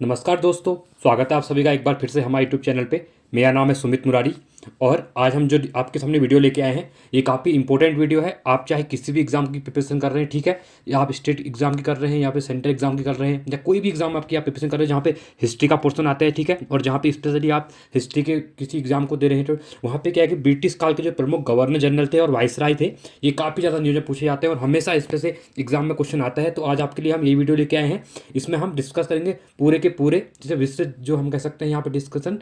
नमस्कार दोस्तों, स्वागत है आप सभी का एक बार फिर से हमारे यूट्यूब चैनल पे। मेरा नाम है सुमित मुरारी और आज हम जो आपके सामने वीडियो लेके आए हैं ये काफ़ी इंपॉर्टेंट वीडियो है। आप चाहे किसी भी एग्जाम की प्रिपरेशन कर रहे हैं, ठीक है, या आप स्टेट एग्जाम की कर रहे हैं या फिर सेंट्रल एग्जाम की कर रहे हैं या कोई भी एग्जाम आपकी आप प्रिपरेशन कर रहे हैं जहाँ पे हिस्ट्री का पोर्सन आता है, ठीक है, और जहाँ पे स्पेशली आप हिस्ट्री के किसी एग्जाम को दे रहे हैं तो वहाँ पे क्या है कि ब्रिटिश काल के जो प्रमुख गवर्नर जनरल थे और वाइसराय थे, ये काफ़ी ज़्यादा न्यूज़ में पूछे जाते हैं और हमेशा इस पे से एग्जाम में क्वेश्चन आता है। तो आज आपके लिए हम ये वीडियो लेके आए हैं। इसमें हम डिस्कस करेंगे पूरे के पूरे जैसे विस्तृत जो हम कह सकते हैं यहाँ पे डिस्कशन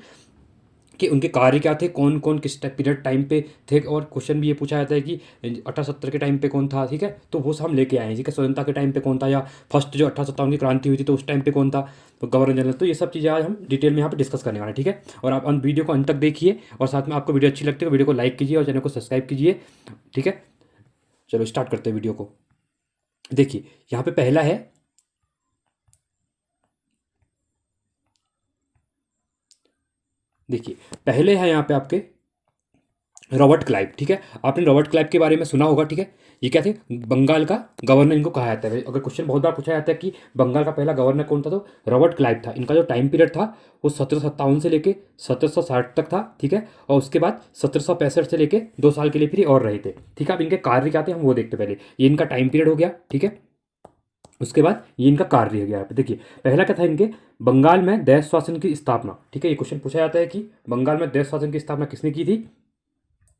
कि उनके कार्य क्या थे, कौन कौन किस पीरियड टाइम पे थे, और क्वेश्चन भी ये पूछा जाता है कि 1870 के टाइम पे कौन था, ठीक है, तो वो सब हम लेके आए हैं, ठीक है। स्वतंत्रता के टाइम पे कौन था, या फर्स्ट जो 1857 की क्रांति हुई थी तो उस टाइम पे कौन था तो गवर्नर जनरल। तो ये सब चीज़ें आज हम डिटेल में यहाँ पे डिस्कस करने वाले हैं, ठीक है। और आप वीडियो को अंत तक देखिए और साथ में आपको वीडियो अच्छी लगती है तो वीडियो को लाइक कीजिए और चैनल को सब्सक्राइब कीजिए, ठीक है। चलो स्टार्ट करते हैं वीडियो को। देखिए यहाँ पे पहला है, देखिए पहले है यहाँ पे आपके रॉबर्ट क्लाइव, ठीक है। आपने रॉबर्ट क्लाइव के बारे में सुना होगा, ठीक है। ये क्या थे, बंगाल का गवर्नर इनको कहा जाता है। अगर क्वेश्चन बहुत बार पूछा जाता है कि बंगाल का पहला गवर्नर कौन था तो रॉबर्ट क्लाइव था। इनका जो टाइम पीरियड था वो 1757 से लेके 1760 तक था, ठीक है। और उसके बाद 1765 से लेके 2 साल के लिए फिर ये और रहे थे, ठीक है। अब इनके कार्य क्या थे हम वो देखते पहले। ये इनका टाइम पीरियड हो गया, ठीक है। उसके बाद ये इनका कार्य हो गया। यहाँ पे देखिए पहला क्या था इनके, बंगाल में देश शासन की स्थापना, ठीक है। ये क्वेश्चन पूछा जाता है कि बंगाल में देश शासन की स्थापना किसने की थी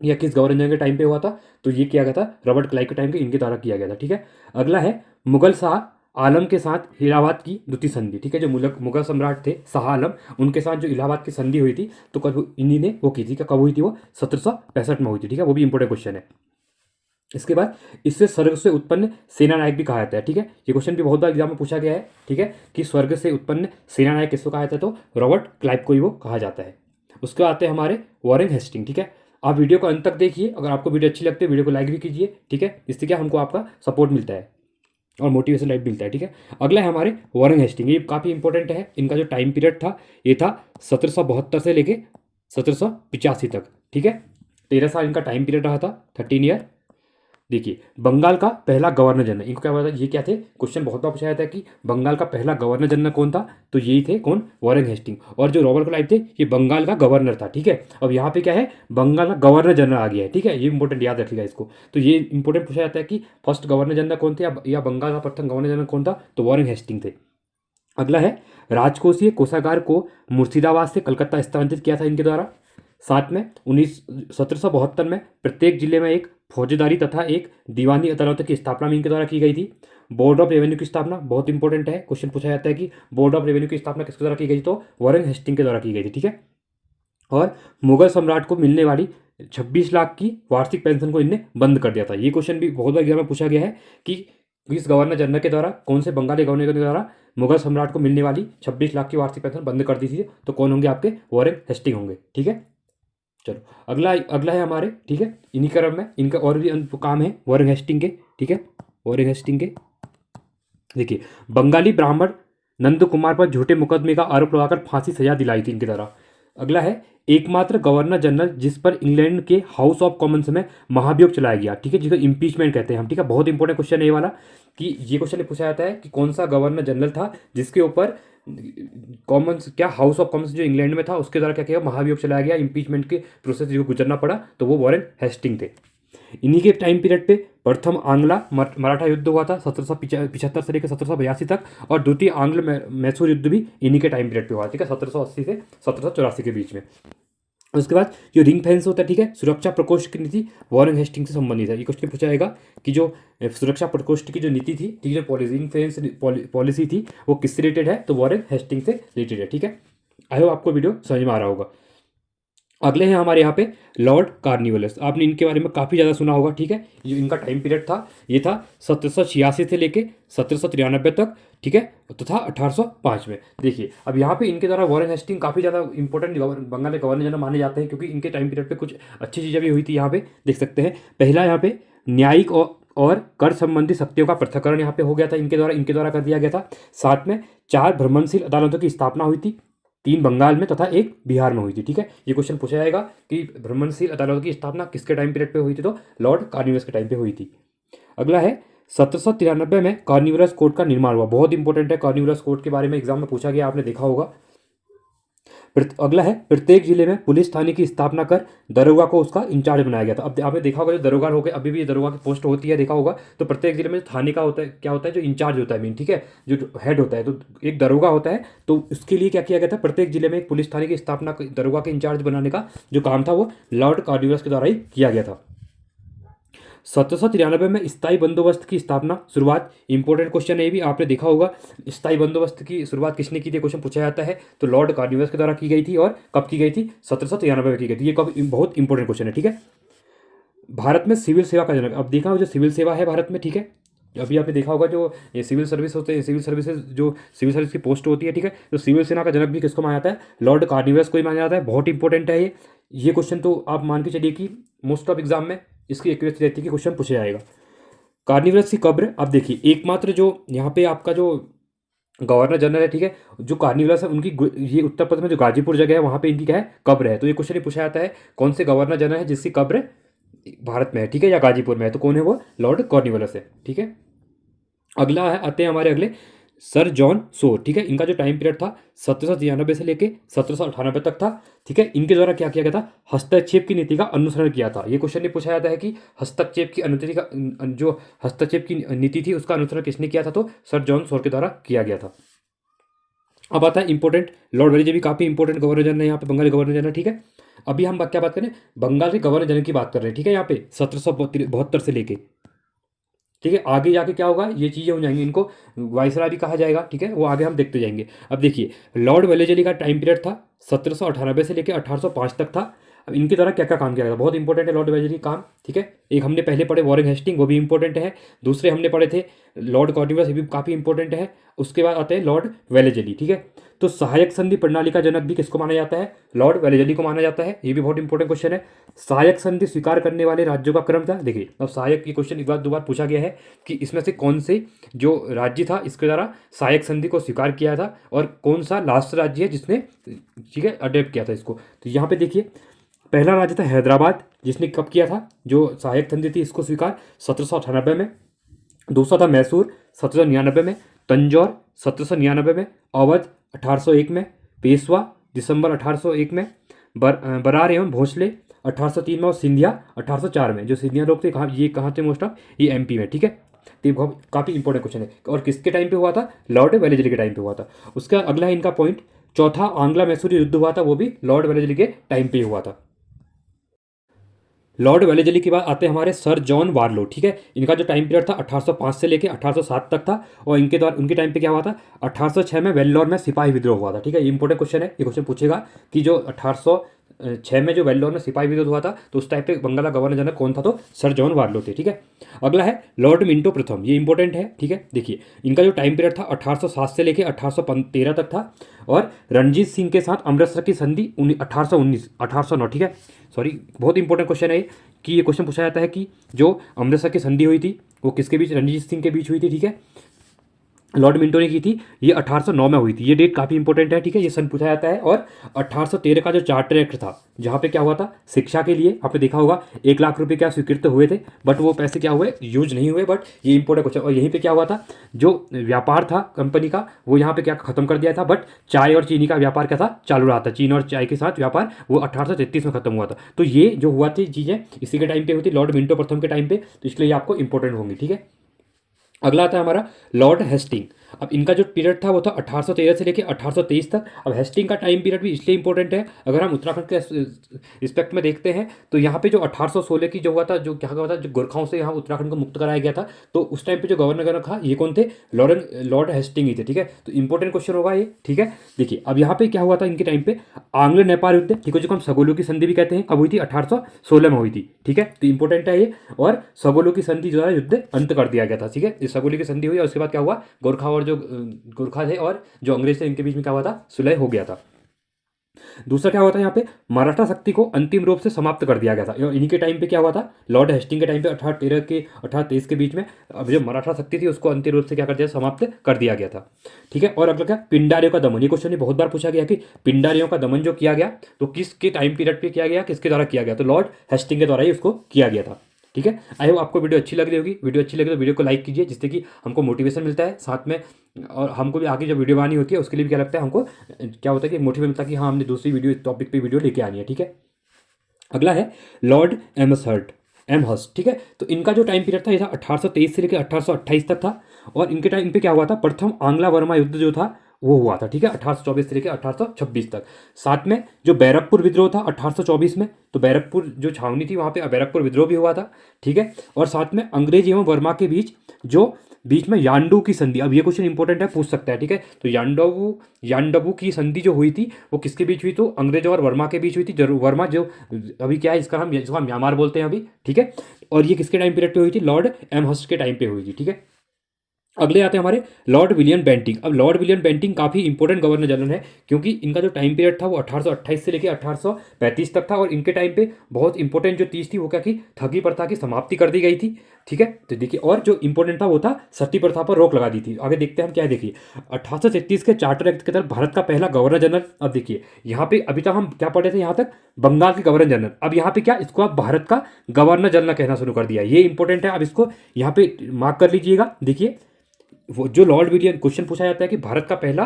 या किस गवर्नर जनरल के टाइम पे हुआ था, तो ये किया गया था रॉबर्ट क्लाइव के टाइम पे, इनके द्वारा किया गया था, ठीक है। अगला है मुगल शाह आलम के साथ इलाहाबाद की द्वितीय संधि, ठीक है। जो मुगल सम्राट थे शाह आलम, उनके साथ जो इलाहाबाद की संधि हुई थी तो कब इन्हीं ने वो की थी, कब हुई थी वो 1765 में हुई थी, ठीक है। वो भी इंपॉर्टेंट क्वेश्चन है। इसके बाद इससे स्वर्ग से उत्पन्न सेना नायक भी कहा जाता है, ठीक है। ये क्वेश्चन भी बहुत बार एग्जाम में पूछा गया है, ठीक है, कि स्वर्ग से उत्पन्न सेना नायक किसको कहा जाता है तो रॉबर्ट क्लाइव को ही वो कहा जाता है। उसके बाद आते हैं हमारे वॉरेन हेस्टिंग, ठीक है। आप वीडियो को अंत तक देखिए, अगर आपको वीडियो अच्छी लगती है वीडियो को लाइक भी कीजिए, ठीक है। इससे क्या हमको आपका सपोर्ट मिलता है और मोटिवेशन लाइफ मिलता है, ठीक है। अगला है हमारे वॉरेन हेस्टिंग, ये काफ़ी इंपॉर्टेंट है। इनका जो टाइम पीरियड था ये था 1772 से लेके 1785 तक, ठीक है। 13 साल इनका टाइम पीरियड रहा था, 13 ईयर। देखिए बंगाल का पहला गवर्नर जनरल, इनको क्या पता, ये क्या थे, क्वेश्चन बहुत बार पूछा जाता है कि बंगाल का पहला गवर्नर जनरल कौन था, तो यही थे कौन, वॉरेन हेस्टिंग। और जो रॉबर्ट क्लाइव थे ये बंगाल का गवर्नर था, ठीक है। अब यहाँ पे क्या है, बंगाल का गवर्नर जनरल आ गया है, ठीक है। ये इंपॉर्टेंट याद रखिएगा इसको। तो ये इंपॉर्टेंट पूछा जाता है कि फर्स्ट गवर्नर जनरल कौन थे या बंगाल का प्रथम गवर्नर जनरल कौन था, तो वॉरेन हेस्टिंग थे। अगला है राजकोषीय कोषागार को मुर्शिदाबाद से कलकत्ता स्थानांतरित किया था इनके द्वारा। साथ में 1772 में प्रत्येक जिले में एक फौजदारी तथा एक दीवानी अदालत की स्थापना भी इनके द्वारा की गई थी। बोर्ड ऑफ रेवेन्यू की स्थापना बहुत इंपॉर्टेंट है, क्वेश्चन पूछा जाता है कि बोर्ड ऑफ रेवेन्यू की स्थापना किसके द्वारा की गई थी, तो वॉरेन हेस्टिंग के द्वारा की गई थी, ठीक है। और मुगल सम्राट को मिलने वाली 26 लाख की वार्षिक पेंशन को इनने बंद कर दिया था। ये क्वेश्चन भी बहुत बार एग्जाम में पूछा गया है कि किस गवर्नर जनरल के द्वारा, कौन से बंगाली गवर्नर के द्वारा मुगल सम्राट को मिलने वाली 26 लाख की वार्षिक पेंशन बंद कर दी थी, तो कौन होंगे आपके, वॉरेन हेस्टिंग होंगे, ठीक है। चलो अगला अगला है हमारे, ठीक है, इन्हीं क्रम में इनका और भी काम है वॉरेन हेस्टिंग के, ठीक है। वॉरेन हेस्टिंग के देखिए बंगाली ब्राह्मण नंद कुमार पर झूठे मुकदमे का आरोप लगाकर फांसी सजा दिलाई थी इनके द्वारा। अगला है एकमात्र गवर्नर जनरल जिस पर इंग्लैंड के हाउस ऑफ कॉमन्स में महाभियोग चलाया गया, ठीक है, जिसको इम्पीचमेंट कहते हैं हम, ठीक है। बहुत इंपॉर्टेंट क्वेश्चन है ये वाला कि ये क्वेश्चन पूछा जाता है कि कौन सा गवर्नर जनरल था जिसके ऊपर कॉमन्स, क्या हाउस ऑफ कॉमन्स जो इंग्लैंड में था उसके द्वारा क्या किया, महाभियोग चलाया गया, इंपीचमेंट के प्रोसेस जो गुजरना पड़ा, तो वो वॉरेन हेस्टिंग थे। इन्हीं के टाइम पीरियड पे प्रथम आंग्ला मराठा युद्ध हुआ था 1775 से लेकर 1782 तक, और द्वितीय आंग्ल मैसूर युद्ध भी इन्हीं के टाइम पीरियड पे हुआ, ठीक है, 1780 से 1784 के बीच में। उसके बाद जो रिंग फेंस होता है, ठीक है, सुरक्षा प्रकोष्ठ की नीति वॉरेन हेस्टिंग से संबंधित है। ये क्वेश्चन पूछा जाएगा कि जो सुरक्षा प्रकोष्ठ की जो नीति थी, ठीक है, रिंग फेंस पॉलिसी थी वो किससे रिलेटेड है, तो वॉरेन हेस्टिंग से रिलेटेड है, ठीक है। आई होप आपको वीडियो समझ में आ रहा होगा। अगले हैं हमारे यहाँ पे लॉर्ड कार्निवलिस, आपने इनके बारे में काफ़ी ज़्यादा सुना होगा, ठीक है। जो इनका टाइम पीरियड था ये था 1786 से लेके 1793 तक, ठीक है, तथा 1805 में। देखिए अब यहाँ पे इनके द्वारा वॉरेन हेस्टिंग काफ़ी ज़्यादा इंपॉर्टेंट बंगाल के गवर्नर जनरल माने जाते हैं क्योंकि इनके टाइम पीरियड पे कुछ अच्छी चीज़ें भी हुई थी। यहाँ पे देख सकते हैं, पहला यहाँ पे न्यायिक और कर संबंधी शक्तियों का पृथक्करण यहाँ पे हो गया था इनके द्वारा कर दिया गया था। साथ में 4 भ्रमणशील अदालतों की स्थापना हुई थी, 3 बंगाल में तथा 1 बिहार में हुई थी, ठीक है। ये क्वेश्चन पूछा जाएगा कि भ्रमणशील अदालतों की स्थापना किसके टाइम पीरियड पे हुई थी, तो लॉर्ड कार्निवलिस के टाइम पे हुई थी। अगला है 1793 में कार्निवलस कोर्ट का निर्माण हुआ। बहुत इंपॉर्टेंट है, कार्निवलस कोर्ट के बारे में एग्जाम में पूछा गया, आपने देखा होगा। अगला है, प्रत्येक जिले में पुलिस थाने की स्थापना कर दरोगा को उसका इंचार्ज बनाया गया था। अब आपने देखा होगा जो दरोगा हो गए, अभी भी दरोगा की पोस्ट होती है, देखा होगा। तो प्रत्येक जिले में थाने का होता है, क्या होता है, जो इंचार्ज होता है मेन, ठीक है, जो हेड होता है, तो एक दरोगा होता है। तो उसके लिए क्या किया गया था, प्रत्येक जिले में एक पुलिस थाने की स्थापना दरोगा के इंचार्ज बनाने का जो काम था वो लॉर्ड कार्नवालिस के द्वारा ही किया गया था। 1793 में स्थायी बंदोबस्त की स्थापना शुरुआत, इंपॉर्टेंट क्वेश्चन है ये भी, आपने देखा होगा। स्थायी बंदोबस्त की शुरुआत किसने की थी, क्वेश्चन पूछा जाता है। तो लॉर्ड कार्नवालिस के द्वारा की गई थी, और कब की गई थी, 1793 में की गई थी। ये कब, बहुत इंपॉर्टेंट क्वेश्चन है, ठीक है। भारत में सिविल सेवा का जनक, अब देखा हो जो सिविल सेवा है भारत में, ठीक है। अभी आपने देखा होगा जो ये सिविल सर्विस होते हैं, सिविल सर्विसेज जो सिविल सर्विस की पोस्ट होती है, ठीक है। तो सिविल सेना का जनक भी किसको माना जाता है, लॉर्ड कार्नवालिस को ही माना जाता है। बहुत इंपॉर्टेंट है ये क्वेश्चन, तो आप मान के चलिए कि मोस्ट ऑफ एग्जाम में इसकी एक्यूरेसी रहती है कि क्वेश्चन पूछा जाएगा। कार्निवलस की कब्र, अब देखिए एकमात्र जो यहाँ पे आपका जो गवर्नर जनरल है, ठीक है, जो कार्निवलस है उनकी ये उत्तर प्रदेश में जो गाजीपुर जगह है वहाँ पे इनकी क्या है, कब्र है। तो ये क्वेश्चन ही पूछा जाता है, कौन से गवर्नर जनरल है जिसकी कब्र भारत में है, ठीक है, या गाजीपुर में है, तो कौन है वो, लॉर्ड कॉर्नवालिस है, ठीक है। अगला है, आते हैं हमारे अगले, सर जॉन सोर, ठीक है। इनका जो टाइम पीरियड था 1793 से लेके 1798 तक था, ठीक है। इनके द्वारा क्या किया गया था, हस्तक्षेप की नीति का अनुसरण किया था। ये क्वेश्चन नहीं पूछा जाता है कि हस्तक्षेप की अनुमति का जो हस्तक्षेप की नीति थी उसका अनुसरण किसने किया था, तो सर जॉन सोर के द्वारा किया गया था। अब आता है इंपॉर्टेंट, लॉर्ड वेलेस्ली भी काफ़ी इंपॉर्टेंट गवर्नर जनरल है यहाँ पे, बंगाली गवर्नर जनरल, ठीक है। अभी हम क्या बात करें, बंगाल के गवर्नर जनरल की बात कर रहे हैं, ठीक है, यहाँ पे 1772 से लेके, ठीक है। आगे जाके क्या होगा, ये चीज़ें हो जाएंगी, इनको वायसराय भी कहा जाएगा, ठीक है, वो आगे हम देखते जाएंगे। अब देखिए लॉर्ड वेलेस्ली का टाइम पीरियड था 1798 से लेकर 1805 तक था। अब इनके द्वारा क्या क्या काम किया गया था, बहुत इंपॉर्टेंट है लॉर्ड वेलेस्ली काम, ठीक है। एक हमने पहले पढ़े वॉरेन हेस्टिंग, वो भी इंपॉर्टेंट है। दूसरे हमने पढ़े थे लॉर्ड कॉर्नवालिस, ये भी काफ़ी इंपॉर्टेंट है। उसके बाद आते हैं लॉर्ड वेलेस्ली, ठीक है। तो सहायक संधि प्रणाली का जनक भी किसको माना जाता है, लॉर्ड वेलेस्ली को माना जाता है। ये भी बहुत इंपॉर्टेंट क्वेश्चन है। सहायक संधि स्वीकार करने वाले राज्यों का क्रम था, देखिए अब सहायक की क्वेश्चन एक बार दो बार पूछा गया है कि इसमें से कौन से जो राज्य था इसके द्वारा सहायक संधि को स्वीकार किया था, और कौन सा लास्ट राज्य है जिसने, ठीक है, अडेप्ट किया था इसको। तो यहाँ पे देखिए पहला राज्य था हैदराबाद, जिसने कब किया था, जो सहायक संधि थी इसको स्वीकार 1798 में। दूसरा था मैसूर 1799 में, तंजौर 1799 में, अवध 1801 में, पेशवा दिसंबर 1801 में, बरार एवं भोसले 1803 में, और सिंधिया 1804 में। जो सिंधिया लोग थे कहाँ, ये कहाँ थे, मोस्ट ऑफ ये एमपी में, ठीक है। तो ये काफ़ी इंपॉर्टेंट क्वेश्चन है, और किसके टाइम पे हुआ था, लॉर्ड वेलेस्ली के टाइम पे हुआ था। उसका अगला है इनका पॉइंट, चौथा आंग्ला मैसूरी युद्ध हुआ था, वो भी लॉर्ड वेलेस्ली के टाइम पे हुआ था। लॉर्ड वेलेस्ली के बाद आते हैं हमारे सर जॉन वारलो, ठीक है। इनका जो टाइम पीरियड था 1805 से लेकर 1807 तक था, और इनके द्वारा उनके टाइम पे क्या हुआ था, 1806 में वेल्लोर में सिपाही विद्रोह हुआ था, ठीक है। ये इंपॉर्टेंट क्वेश्चन है, ये क्वेश्चन पूछेगा कि जो 1806 में जो वेल्लोर में सिपाही विद्रोह हुआ था, तो उस टाइप पे बंगाल का गवर्नर जनरल कौन था, तो सर जॉन वारलो थे, ठीक है। अगला है लॉर्ड मिंटो प्रथम, ये इंपॉर्टेंट है, ठीक है। देखिए इनका जो टाइम पीरियड था 1807 से लेकर 1813 तक था, और रणजीत सिंह के साथ अमृतसर की संधि 1809, ठीक है। सॉरी, बहुत इंपॉर्टेंट क्वेश्चन है कि ये क्वेश्चन पूछा जाता है कि जो अमृतसर की संधि हुई थी वो किसके बीच, रणजीत सिंह के बीच हुई थी, ठीक है, लॉर्ड मिंटो ने की थी। ये 1809 में हुई थी, ये डेट काफ़ी इंपॉर्टेंट है, ठीक है, ये सन पूछा जाता है। और 1813 का जो चार्टर एक्ट था, जहाँ पे क्या हुआ था, शिक्षा के लिए आपने देखा होगा 1 लाख रुपए क्या स्वीकृत हुए थे, बट वो पैसे क्या हुए, यूज नहीं हुए, बट ये इंपॉर्टेंट क्वेश्चन। और यहीं पे क्या हुआ था, जो व्यापार था कंपनी का, वो यहाँ पे क्या खत्म कर दिया था, बट चाय और चीनी का व्यापार क्या था, चालू रहा था। चीन और चाय के साथ व्यापार वो 1833 में खत्म हुआ था। तो ये जो हुआ थी चीज़ें इसी के टाइम पे हुई थी, लॉर्ड मिंटो प्रथम के टाइम पे, तो इसलिए ये आपको इंपॉर्टेंट होंगी, ठीक है। अगला आता है हमारा लॉर्ड हेस्टिंग। अब इनका जो पीरियड था वो था 1813 से लेकर 1823 तक। अब हेस्टिंग का टाइम पीरियड भी इसलिए इंपॉर्टेंट है, अगर हम उत्तराखंड के रिस्पेक्ट में देखते हैं तो यहाँ पे जो 1816 की जो हुआ था, जो क्या हुआ था, जो गोरखाओं से यहाँ उत्तराखंड को मुक्त कराया गया था, तो उस टाइम पे जो गवर्नर जनरल था ये कौन थे, लॉर्ड हेस्टिंग ही थे, ठीक है। तो इंपॉर्टेंट क्वेश्चन होगा ये, ठीक है। देखिए अब यहाँ पे क्या हुआ था इनके टाइम पे, आंग्ल नेपाल युद्ध, ठीक है, जो हम सगोलों की संधि भी कहते हैं, कब हुई थी, 1816 में हुई थी, ठीक है। तो इंपॉर्टेंट है ये, और सगोलों की संधि जो है युद्ध अंत कर दिया गया था, ठीक है। इस सगोली की संधि हुई और उसके बाद क्या हुआ, गोरखा और जो गोरखा थे और जो अंग्रेज थे इनके बीच में क्या हुआ था, सुलह हो गया था। दूसरा क्या हुआ था, यहाँ पे मराठा शक्ति को अंतिम रूप से समाप्त कर दिया गया था। इन्हीं के टाइम पे क्या हुआ था, लॉर्ड हेस्टिंग के टाइम पे 1813 के 1823 के बीच में अब जो मराठा शक्ति थी उसको अंतिम रूप से क्या कर दिया, समाप्त कर दिया गया था, ठीक है। और अगला क्या, पिंडारियों का दमन, ये क्वेश्चन बहुत बार पूछा गया कि पिंडारियों का दमन जो किया गया तो किसके टाइम पीरियड पे किया गया, किसके द्वारा किया गया, तो लॉर्ड हेस्टिंग के द्वारा ही उसको किया गया था। ठीक है। आई होप आपको वीडियो अच्छी लग रही होगी। वीडियो अच्छी लगे तो वीडियो को लाइक कीजिए, जिससे कि हमको मोटिवेशन मिलता है साथ में, और हमको भी आगे जब वीडियो बनानी होती है उसके लिए भी क्या लगता है हमको, क्या होता है कि मोटिवेशन मिलता है कि हाँ हमने दूसरी वीडियो इस टॉपिक पे वीडियो लेके आनी है। ठीक है। अगला है लॉर्ड एमहर्स्ट। ठीक है। तो इनका जो टाइम पीरियड था ये था 1823 से लेकर 1828 तक था। और इनके टाइम पे क्या हुआ था, प्रथम आंग्ला वर्मा युद्ध जो था वो हुआ था। ठीक है। 1824 से लेकर 1826 तक। साथ में जो बैरकपुर विद्रोह था 1824 में, तो बैरकपुर जो छावनी थी वहाँ पे बैरकपुर विद्रोह भी हुआ था। ठीक है। और साथ में अंग्रेज एवं वर्मा के बीच में यान्डू की संधि, अब ये क्वेश्चन इंपॉर्टेंट है, पूछ सकता है। ठीक है। तो यान्डबू की संधि जो हुई थी वो किसके बीच हुई, तो अंग्रेज और वर्मा के बीच हुई थी। जरूर वर्मा जो अभी क्या है, इसका हम म्यांमार बोलते हैं अभी। ठीक है। और ये किसके टाइम पीरियड पे हुई थी, लॉर्ड एमहर्स्ट के टाइम पे हुई थी। ठीक है। अगले आते हैं हमारे लॉर्ड विलियम बेंटिंग। अब लॉर्ड विलियम बेंटिंग काफ़ी इंपॉर्टेंट गवर्नर जनरल है, क्योंकि इनका जो टाइम पीरियड था वो 1828 से लेकर 1835 तक था। और इनके टाइम पे बहुत इंपॉर्टेंट जो चीज़ थी वो क्या की, ठगी प्रथा की समाप्ति कर दी गई थी। ठीक है। तो देखिए, और जो इंपॉर्टेंट था वो था सती प्रथा पर रोक लगा दी थी। आगे देखते हैं हम क्या है, देखिए 1833 के चार्टर एक्ट के तहत भारत का पहला गवर्नर जनरल। अब देखिए यहाँ पे अभी तक हम क्या पढ़े थे, यहाँ तक बंगाल के गवर्नर जनरल, अब यहाँ पे क्या, इसको आप भारत का गवर्नर जनरल कहना शुरू कर दिया। ये इंपॉर्टेंट है, अब इसको यहाँ पे मार्क कर लीजिएगा। देखिए वो जो लॉर्ड विलियम, क्वेश्चन पूछा जाता है कि भारत का पहला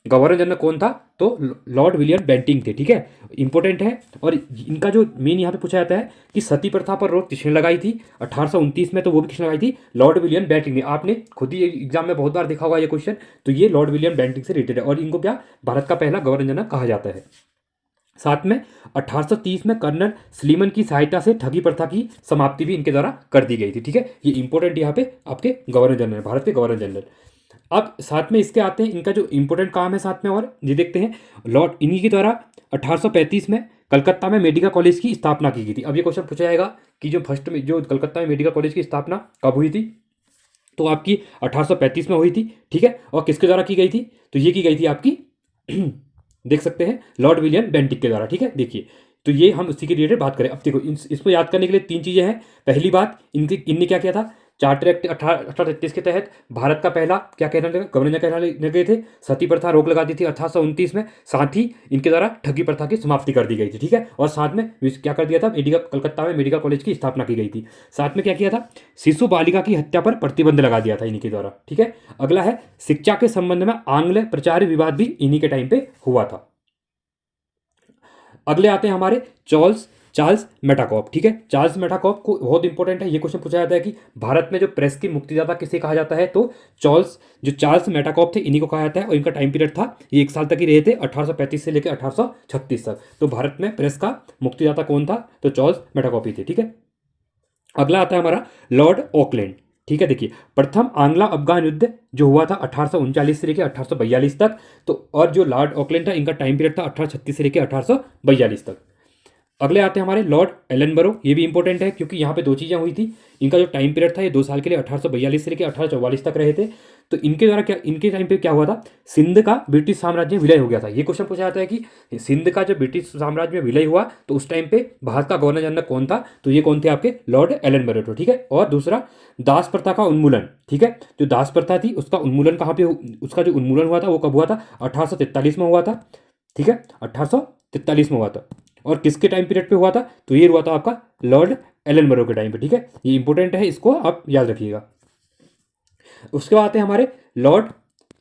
गवर्नर जनरल कौन था, तो लॉर्ड विलियम बेंटिंग थे। ठीक है। इंपॉर्टेंट है। और इनका जो मेन यहाँ पे पूछा जाता है कि सती प्रथा पर रोक किसने लगाई थी 1829 में, तो वो भी किसने लगाई थी, लॉर्ड विलियम बेंटिंग ने। आपने खुद ही एग्जाम में बहुत बार देखा होगा ये क्वेश्चन, तो ये लॉर्ड विलियम बेंटिंग से रिलेटेड है। और इनको क्या, भारत का पहला गवर्नर जनरल कहा जाता है। साथ में 1830 में कर्नल स्लीमन की सहायता से ठगी प्रथा की समाप्ति भी इनके द्वारा कर दी गई थी। ठीक है। ये इंपॉर्टेंट यहाँ पे आपके गवर्नर जनरल, भारत के गवर्नर जनरल। अब साथ में इसके आते हैं इनका जो इंपॉर्टेंट काम है साथ में, और ये देखते हैं लॉर्ड इन्हीं के द्वारा 1835 में कलकत्ता में मेडिकल कॉलेज की स्थापना की गई थी। अब ये क्वेश्चन पूछा जाएगा कि जो फर्स्ट में जो कलकत्ता में मेडिकल कॉलेज की स्थापना कब हुई थी, तो आपकी 1835 में हुई थी। ठीक है। और किसके द्वारा की गई थी, तो ये की गई थी आपकी देख सकते हैं लॉर्ड विलियम बेंटिक के द्वारा। ठीक है। देखिए, तो ये हम उसी के रिलेटेड बात करें। अब देखो इसको याद करने के लिए तीन चीज़ें हैं। पहली बात, इनने क्या किया था, चार्टर एक्ट 1833 के तहत भारत का पहला क्या कहना लगा, गवर्नर कहने गए थे, सती प्रथा रोक लगा दी थी 1829 में। साथ ही इनके द्वारा ठगी प्रथा की समाप्ति कर दी गई थी। ठीक है। और साथ में क्या कर दिया था, कलकत्ता में मेडिकल कॉलेज की स्थापना की गई थी। साथ में क्या किया था, शिशु बालिका की हत्या पर प्रतिबंध लगा दिया था इन्हीं के द्वारा। ठीक है। अगला है शिक्षा के संबंध में आंग्ल प्रचार विवाद भी इन्हीं के टाइम पे हुआ था। अगले आते हैं हमारे चार्ल्स मेटाकॉप। ठीक है। चार्ल्स मेटाकॉप को बहुत इंपॉर्टेंट है, ये क्वेश्चन पूछा जाता है कि भारत में जो प्रेस की मुक्तिदाता किसे कहा जाता है, तो चार्ल्स मेटाकॉप थे, इन्हीं को कहा जाता है। और इनका टाइम पीरियड था, ये 1 साल तक ही रहे थे, 1835 से लेकर 1836 तक। तो भारत में प्रेस का मुक्तिदाता कौन था, तो चार्ल्स मेटाकॉप ही थे। ठीक है। अगला आता है हमारा लॉर्ड ऑकलैंड। ठीक है। देखिए, प्रथम आंग्ला अफगान युद्ध जो हुआ था 1839 से लेकर 1842 तक, तो और जो लॉर्ड ऑकलैंड था इनका टाइम पीरियड था 1836 से लेकर 1842 तक। अगले आते हैं हमारे लॉर्ड एलनबरो। ये भी इंपॉर्टेंट है, क्योंकि यहाँ पे दो चीज़ें हुई थी। इनका जो टाइम पीरियड था ये 2 साल के लिए 1842 से लेकर 1844 तक रहे थे। तो इनके द्वारा क्या, इनके टाइम पे क्या हुआ था, सिंध का ब्रिटिश साम्राज्य में विलय हो गया था। ये क्वेश्चन पूछा जाता है कि सिंध का जो ब्रिटिश साम्राज्य में विलय हुआ, तो उस टाइम पे भारत का गवर्नर जनरल कौन था, तो ये कौन थे, आपके लॉर्ड एलनबरो। ठीक है। और दूसरा, दास प्रथा का उन्मूलन। ठीक है। जो दास प्रथा थी उसका उन्मूलन कहाँ पे, उसका जो उन्मूलन हुआ था वो कब हुआ था, 1843 में हुआ था। ठीक है। 1843 में हुआ था। और किसके टाइम पीरियड पे हुआ था, तो ये हुआ था आपका लॉर्ड एलनबरो के टाइम पे। ठीक है। ये इंपॉर्टेंट है, इसको आप याद रखिएगा। उसके बाद आते हैं हमारे लॉर्ड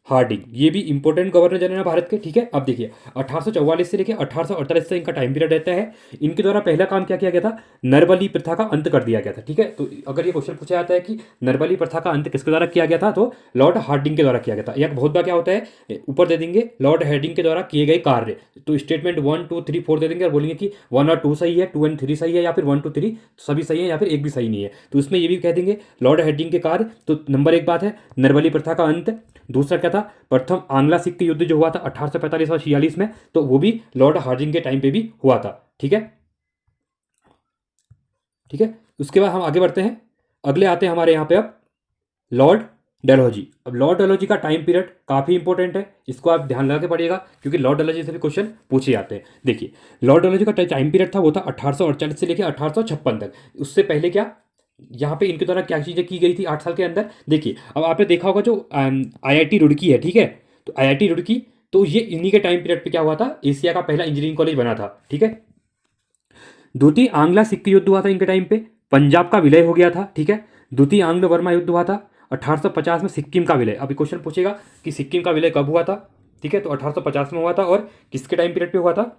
हार्डिंग। ये भी इंपॉर्टेंट गवर्नर जनरल है भारत के। ठीक है। अब देखिए 1844 से लेकर 1848 तक इनका टाइम पीरियड रहता है। इनके द्वारा पहला काम क्या किया गया था, नरबली प्रथा का अंत कर दिया गया था। ठीक है। तो अगर ये क्वेश्चन पूछा जाता है कि नरबली प्रथा का अंत किसके द्वारा किया गया था, तो लॉर्ड हार्डिंग के द्वारा किया गया था। या बहुत बार क्या होता है, ऊपर दे देंगे लॉर्ड हार्डिंग के द्वारा किए गए कार्य, तो स्टेटमेंट 1 2 3 4 दे देंगे और बोलेंगे कि 1 और 2 सही है, 2 और 3 सही है, या फिर 1 2 3 सभी सही है, या फिर एक भी सही नहीं है। तो इसमें ये भी कह देंगे लॉर्ड हार्डिंग के कार्य। तो नंबर 1 बात है नरबली प्रथा का अंत। दूसरा क्या था, प्रथम आंग्ला सिख युद्ध जो हुआ था 1845 और 46 में, तो वो भी लॉर्ड हार्डिंग के टाइम पे भी हुआ था। ठीक है। ठीक है। उसके बाद हम आगे बढ़ते हैं। अगले आते हैं हमारे यहाँ पे अब लॉर्ड डलहौजी। अब लॉर्ड डलहौजी का टाइम पीरियड काफ़ी इंपॉर्टेंट है, इसको आप ध्यान लगा के पढ़िएगा, क्योंकि लॉर्ड डलहौजी से भी क्वेश्चन पूछे जाते हैं। देखिए, लॉर्ड डलहौजी का टाइम पीरियड था वो था 1848 से लेकर 1856 तक। उससे पहले क्या, यहाँ पे इनके द्वारा क्या चीज़ें की गई थी 8 साल के अंदर। देखिए, अब आपने देखा होगा जो IIT रुड़की है। ठीक है। तो IIT रुड़की, तो ये इन्हीं के टाइम पीरियड पे क्या हुआ था, एशिया का पहला इंजीनियरिंग कॉलेज बना था। ठीक है। द्वितीय आंग्ला सिख युद्ध हुआ था इनके टाइम पे। पंजाब का विलय हो गया था, ठीक है। द्वितीय आंग्ल वर्मा युद्ध हुआ था 1850 में। सिक्किम का विलय, अभी क्वेश्चन पूछेगा कि सिक्किम का विलय कब हुआ था, ठीक है। तो 1850 में हुआ था, और किसके टाइम पीरियड पे हुआ था,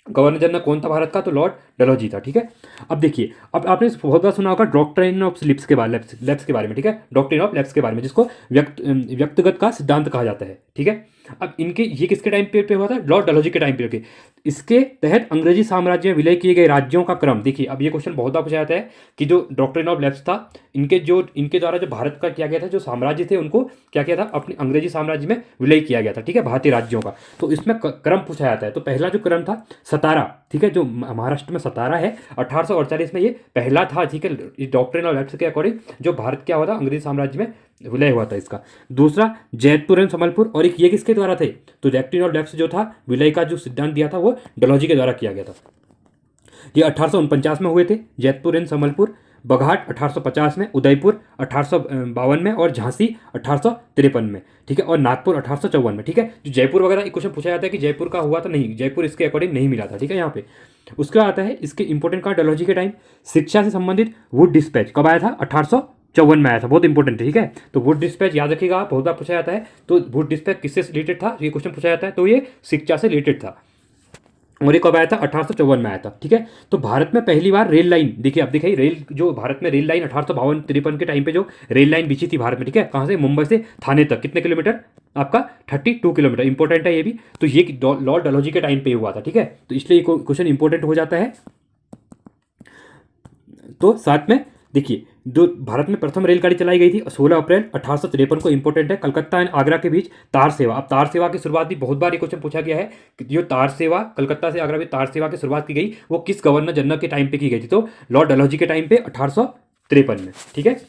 गवर्नर जनरल कौन था भारत का, तो लॉर्ड डलहौजी था, ठीक है। अब देखिए, अब आपने बहुत बार सुना होगा डॉक्ट्रिन ऑफ लिप्स के बारे लैप्स के बारे में, ठीक है, डॉक्ट्रिन ऑफ लैप्स के बारे में, जिसको व्यक्तिगत का सिद्धांत कहा जाता है, ठीक है। अब इनके ये किसके टाइम पीरियड पे हुआ था, लॉर्ड डलहौजी के टाइम पीरियड के। इसके तहत अंग्रेजी साम्राज्य में विलय किए गए राज्यों का क्रम देखिए। अब ये क्वेश्चन बहुत बार पूछा जाता है कि जो डॉक्ट्रिन ऑफ लैप्स था, इनके द्वारा जो भारत का किया गया था, जो साम्राज्य थे उनको क्या किया था, अपने अंग्रेजी साम्राज्य में विलय किया गया था, ठीक है, भारतीय राज्यों का। तो इसमें क्रम पूछा जाता है। तो पहला जो क्रम था सतारा, ठीक है, जो महाराष्ट्र में सतारा है, 1848 में ये पहला था, ठीक है, इस डॉक्ट्रिन ऑफ लैप्स के अकॉर्डिंग जो भारत क्या हुआ था, अंग्रेजी साम्राज्य में विलय हुआ था इसका। दूसरा जैतपुर एवं संबलपुर, और एक ये किसके द्वारा थे, तो डॉक्ट्रिन ऑफ लैप्स जो था, विलय का जो सिद्धांत दिया था वो डलहौजी के द्वारा किया गया था। ये 1849 में हुए थे, जैतपुर एंड संबलपुर। बघाट 1850 में, उदयपुर 1852 में, और झांसी 1853 में, ठीक है, और नागपुर 1854 में, ठीक है। जो जयपुर वगैरह एक क्वेश्चन पूछा जाता है कि जयपुर का हुआ था, नहीं, जयपुर इसके अकॉर्डिंग नहीं मिला था, ठीक है, यहाँ पे। उसके बाद आता है इसके इंपॉर्टेंट का डलहौजी के टाइम। शिक्षा से संबंधित वुड डिस्पैच कब आया था, 1854 में आया था, बहुत इंपॉर्टेंट है, ठीक है। तो वुड डिस्पैच याद रखिएगा आप, बहुत बार पूछा जाता है। तो वुड डिस्पैच किससे रिलेटेड था, ये क्वेश्चन पूछा जाता है, तो ये शिक्षा से रिलेटेड था, और ये कब आया था, 1854 में आया था, ठीक है। तो भारत में पहली बार रेल लाइन देखिए, अब देखिए रेल, जो भारत में रेल लाइन 1852-53 के टाइम पे जो रेल लाइन बिछी थी भारत में, ठीक है, कहाँ से, मुंबई से थाने तक, कितने किलोमीटर, आपका 32 किलोमीटर, इंपॉर्टेंट है ये भी। तो ये लॉर्ड डलहौजी के टाइम पे हुआ था, ठीक है। तो इसलिए क्वेश्चन इंपॉर्टेंट हो जाता है। तो साथ में देखिए, जो भारत में प्रथम रेलगाड़ी चलाई गई थी 16 अप्रैल 1853 को, इंपॉर्टेंट है, कलकत्ता एंड आगरा के बीच तार सेवा। अब तार सेवा की शुरुआत भी बहुत बार ये क्वेश्चन पूछा गया है कि जो तार सेवा कलकत्ता से आगरा में तार सेवा की शुरुआत की गई, वो किस गवर्नर जनरल के टाइम पे की गई थी, तो लॉर्ड डलहौजी के टाइम पे 1853 में, ठीक है।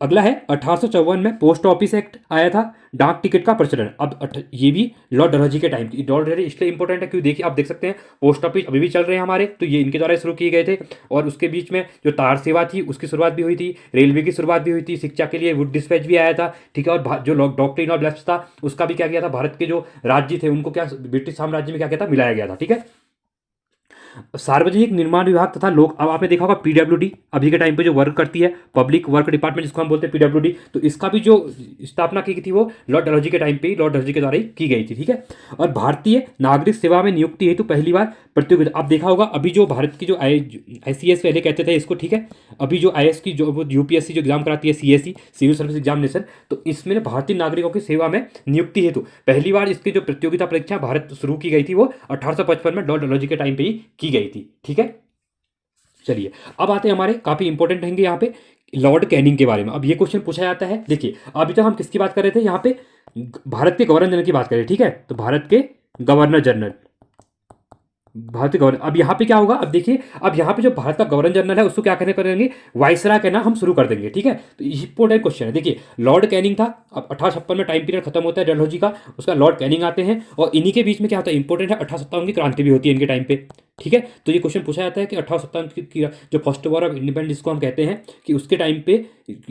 अगला है 1854 में पोस्ट ऑफिस एक्ट आया था, डाक टिकट का प्रचलन। अब ये भी लॉर्ड डलहौजी के टाइम की, लॉर्ड डलहौजी इसलिए इंपॉर्टेंट है क्योंकि देखिए आप देख सकते हैं पोस्ट ऑफिस अभी भी चल रहे हैं हमारे, तो ये इनके द्वारा शुरू किए गए थे। और उसके बीच में जो तार सेवा थी उसकी शुरुआत भी हुई थी, रेलवे की शुरुआत भी हुई थी, शिक्षा के लिए वुड डिस्पैच भी आया था, ठीक है। और जो डॉक्ट्रिन ऑफ लैप्स था उसका भी क्या किया था, भारत के जो राज्य थे उनको क्या ब्रिटिश साम्राज्य में क्या किया था, मिलाया गया था, ठीक है। सार्वजनिक निर्माण विभाग तथा लोक, अब आपने देखा होगा पीडब्ल्यूडी अभी के टाइम पे जो वर्क करती है, पब्लिक वर्क डिपार्टमेंट जिसको हम बोलते हैं पीडब्ल्यूडी, तो इसका भी जो स्थापना की थी वो लॉर्ड डलहौजी के टाइम पे ही, लॉर्ड डलहौजी के द्वारा ही की गई थी, ठीक है। और भारतीय नागरिक सेवा में नियुक्ति हेतु पहली बार प्रतियोगिता, आप देखा होगा अभी जो भारत की जो ICS पहले कहते थे इसको, ठीक है, अभी जो IS की जो UPSC जो एग्जाम कराती है, CSE सिविल सर्विस एग्जामिनेशन, तो इसमें भारतीय नागरिकों की सेवा में नियुक्ति हेतु पहली बार इसकी जो प्रतियोगिता परीक्षा भारत शुरू की गई थी वो 1855 में लॉर्ड डलहौजी के टाइम पे ही की गई थी, ठीक है। चलिए अब आते हैं हमारे काफी इंपॉर्टेंट रहेंगे यहाँ पे लॉर्ड कैनिंग के बारे में। अब ये क्वेश्चन पूछा जाता है, देखिए अभी तक हम किसकी बात कर रहे थे, यहाँ पे भारत के गवर्नर जनरल की बात कर रहे हैं, ठीक है। तो भारत के गवर्नर जनरल, भारतीय गवर्नर, अब यहाँ पे क्या होगा, अब देखिए, अब यहाँ पे जो भारत का गवर्नर जनरल है उसको क्या कहने करेंगे, वाइसराय कहना हम शुरू कर देंगे, ठीक है। तो इंपॉर्टेंट क्वेश्चन है, देखिए लॉर्ड कैनिंग था, अब 1856 में टाइम पीरियड खत्म होता है डलहौजी का, उसका लॉर्ड कैनिंग आते हैं, और इन्हीं के बीच में क्या होता है, इंपॉर्टेंट है 1857 की क्रांति भी होती है इनके टाइम पे, ठीक है। तो ये क्वेश्चन पूछा जाता है कि 1857 की जो फर्स्ट वॉर ऑफ इंडिपेंडेंस जिसको हम कहते हैं, कि उसके टाइम पे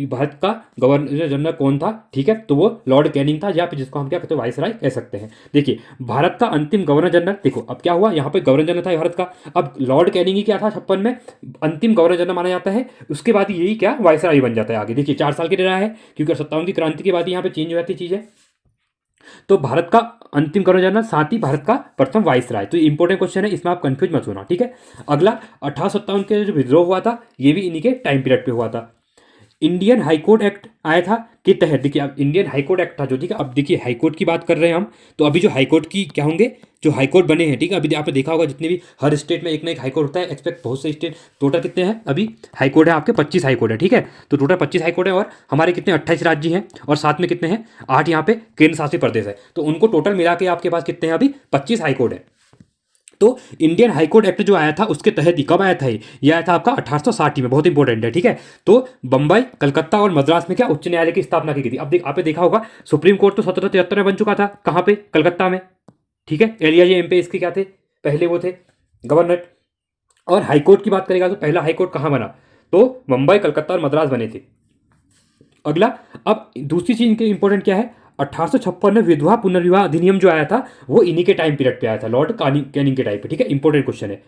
भारत का गवर्नर जनरल कौन था, ठीक है। तो वो लॉर्ड कैनिंग था, या फिर जिसको हम क्या कहते हैं, वाइसराय कह सकते हैं। देखिए भारत का अंतिम गवर्नर जनरल, देखो अब क्या हुआ, यहाँ पे गवर्नर जनरल था भारत का, अब लॉर्ड कैनिंग ही क्या था 56 में, अंतिम गवर्नर जनरल माना जाता है। उसके बाद यही क्या वाइसराय बन जाता है आगे, देखिए 4 साल के लिए रहा है, क्योंकि 57 की क्रांति के बाद यहाँ पे चेंज हो जाती चीजें। तो भारत का अंतिम गवर्नर जनरल, साथ ही भारत का प्रथम वाइसराय। तो ये इंपॉर्टेंट क्वेश्चन है, इसमें आप कंफ्यूज मत होना, ठीक है। अगला 1857 के जो विद्रोह हुआ था ये भी इन्हीं के टाइम पीरियड पे हुआ था। इंडियन हाईकोर्ट एक्ट आया था के तहत, देखिए अब इंडियन हाईकोर्ट एक्ट था जो, ठीक है। अब देखिए हाईकोर्ट की बात कर रहे हैं हम, तो अभी जो हाईकोर्ट की क्या होंगे, जो हाईकोर्ट बने हैं, ठीक है। अभी आपने देखा होगा जितने भी हर स्टेट में एक ना एक हाईकोर्ट होता है, एक्सपेक्ट बहुत से स्टेट, टोटल कितने हैं अभी हाईकोर्ट है आपके, 25 हाईकोर्ट है, ठीक है। तो टोटल 25 हाईकोर्ट है, और हमारे कितने 28 राज्य हैं, और साथ में कितने हैं 8 यहाँ पे केंद्र शासित प्रदेश है, तो उनको टोटल मिला के आपके पास कितने हैं अभी 25 हाईकोर्ट है। तो इंडियन हाईकोर्ट एक्ट जो आया था उसके तहत ही कब आया था, ये आया था आपका 1860 में, बहुत इंपॉर्टेंट है, ठीक है। तो बंबई, कलकत्ता और मद्रास में क्या उच्च न्यायालय की स्थापना की गई थी। अब आपने देखा होगा सुप्रीम कोर्ट तो 1773 में बन चुका था, कहाँ पे, कलकत्ता में, ठीक है। एलिया जी एमपे इसके क्या थे, पहले वो थे गवर्नर। और हाईकोर्ट की बात करेगा तो पहला हाईकोर्ट कहाँ बना, तो मुंबई, कलकत्ता और मद्रास बने थे। अगला, अब दूसरी चीज इनके इंपॉर्टेंट क्या है, 1856 में विधवा पुनर्विवाह अधिनियम जो आया था वो इन्हीं के टाइम पीरियड पे आया था, लॉर्ड कैनिंग के टाइम पे, ठीक है। इंपॉर्टेंट क्वेश्चन है,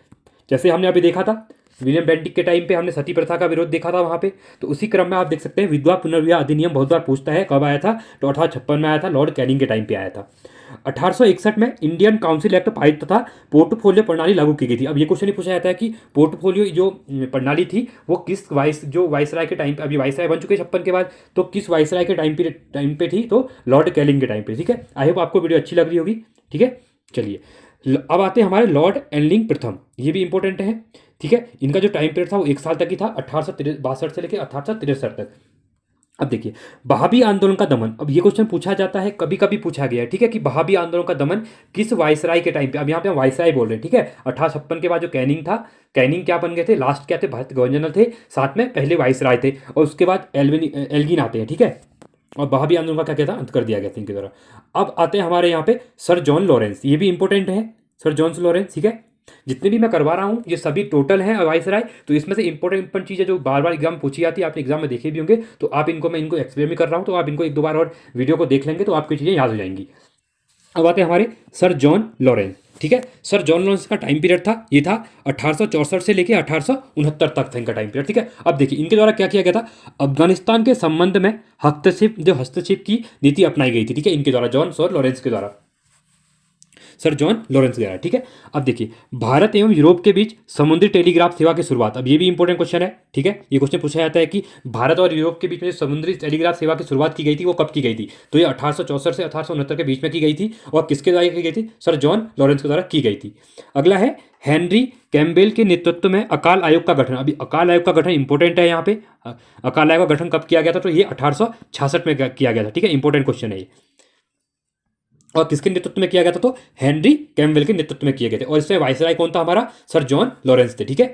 जैसे हमने अभी देखा था विलियम बेंटिक के टाइम पे हमने सती प्रथा का विरोध देखा था वहाँ पे। तो उसी क्रम में आप देख सकते हैं विधवा पुनर्विवाह अधिनियम बहुत बार पूछता है, कब आया था, तो 1856 में आया था, लॉर्ड कैनिंग के टाइम पे आया था। 1861 में इंडियन काउंसिल एक्ट पारित तथा पोर्टफोलियो प्रणाली लागू की गई थी। अब ये क्वेश्चन ही पूछा जाता है कि पोर्टफोलियो जो प्रणाली थी वो किस वाइसराय के टाइम पे, अभी वाइसराय बन चुके हैं 56 के बाद, तो किस वाइसराय के टाइम पे थी, तो लॉर्ड कैनिंग के टाइम पे। ठीक है, आई होप आपको वीडियो अच्छी लग रही होगी। ठीक है, चलिए अब आते हैं हमारे लॉर्ड एनलिंग प्रथम, ये भी इंपॉर्टेंट है। ठीक है, इनका जो टाइम पीरियड था वो 1 साल तक ही था, 1862 से लेकर 1863 तक। अब देखिए बहाबी आंदोलन का दमन, अब ये क्वेश्चन पूछा जाता है, कभी कभी पूछा गया है। ठीक है, कि बहाबी आंदोलन का दमन किस वायसराय के टाइम पे, अब यहाँ पे हम वायसराय बोल रहे हैं। ठीक है, 1856 के बाद जो कैनिंग था, कैनिंग क्या बन गए थे, लास्ट क्या थे, भारत गवर्नर जनरल थे, साथ में पहले वायसराय थे, और उसके बाद एल्गिन आते हैं। ठीक है, और बहाबी आंदोलन का क्या क्या था, अंत कर दिया गया था इनके द्वारा। अब आते हैं हमारे यहाँ पे सर जॉन लॉरेंस, ये भी इंपॉर्टेंट है, सर जॉन लॉरेंस। ठीक है, जितने भी मैं करवा रहा हूँ ये सभी टोटल हैं वाइसराय, तो इसमें से इंपॉर्टेंट चीज़ें जो बार बार एग्जाम पूछी जाती है, आपने एग्जाम में देखे भी होंगे, तो आप इनको, मैं इनको एक्सप्लेन भी कर रहा हूँ, तो आप इनको 1-2 बार और वीडियो को देख लेंगे तो आपकी चीज़ें याद हो जाएंगी। अब आते हैं हमारे सर जॉन लॉरेंस। ठीक है, सर जॉन लॉरेंस का टाइम पीरियड था, ये था 1864 से लेकर 1869 तक था इनका टाइम पीरियड। ठीक है, अब देखिए इनके द्वारा क्या किया गया था, अफगानिस्तान के संबंध में हस्तक्षेप की नीति अपनाई गई थी। ठीक है, इनके द्वारा, जॉन सर लॉरेंस के द्वारा, सर जॉन लॉरेंस गया। ठीक है, अब देखिए भारत एवं यूरोप के बीच समुद्री टेलीग्राफ सेवा की शुरुआत, अब ये भी इंपॉर्टेंट क्वेश्चन है। ठीक है, ये क्वेश्चन पूछा जाता है कि भारत और यूरोप के बीच में समुद्री टेलीग्राफ सेवा की शुरुआत की गई थी, वो कब की गई थी, तो ये 1864 से 1869 के बीच में की गई थी, और किसके द्वारा की गई थी, सर जॉन लॉरेंस के द्वारा की गई थी। अगला है हेनरी कैम्बेल के नेतृत्व में अकाल आयोग का गठन, अभी अकाल आयोग का गठन इंपॉर्टेंट है यहाँ पे। अकाल आयोग का गठन कब किया गया था, तो ये 1866 में किया गया था। ठीक है, इंपॉर्टेंट क्वेश्चन है ये, और किसके नेतृत्व में किया गया था, तो हेनरी कैम्बेल के नेतृत्व में किए गए थे, और इसमें वाइसराय कौन था, हमारा सर जॉन लॉरेंस थे। ठीक है,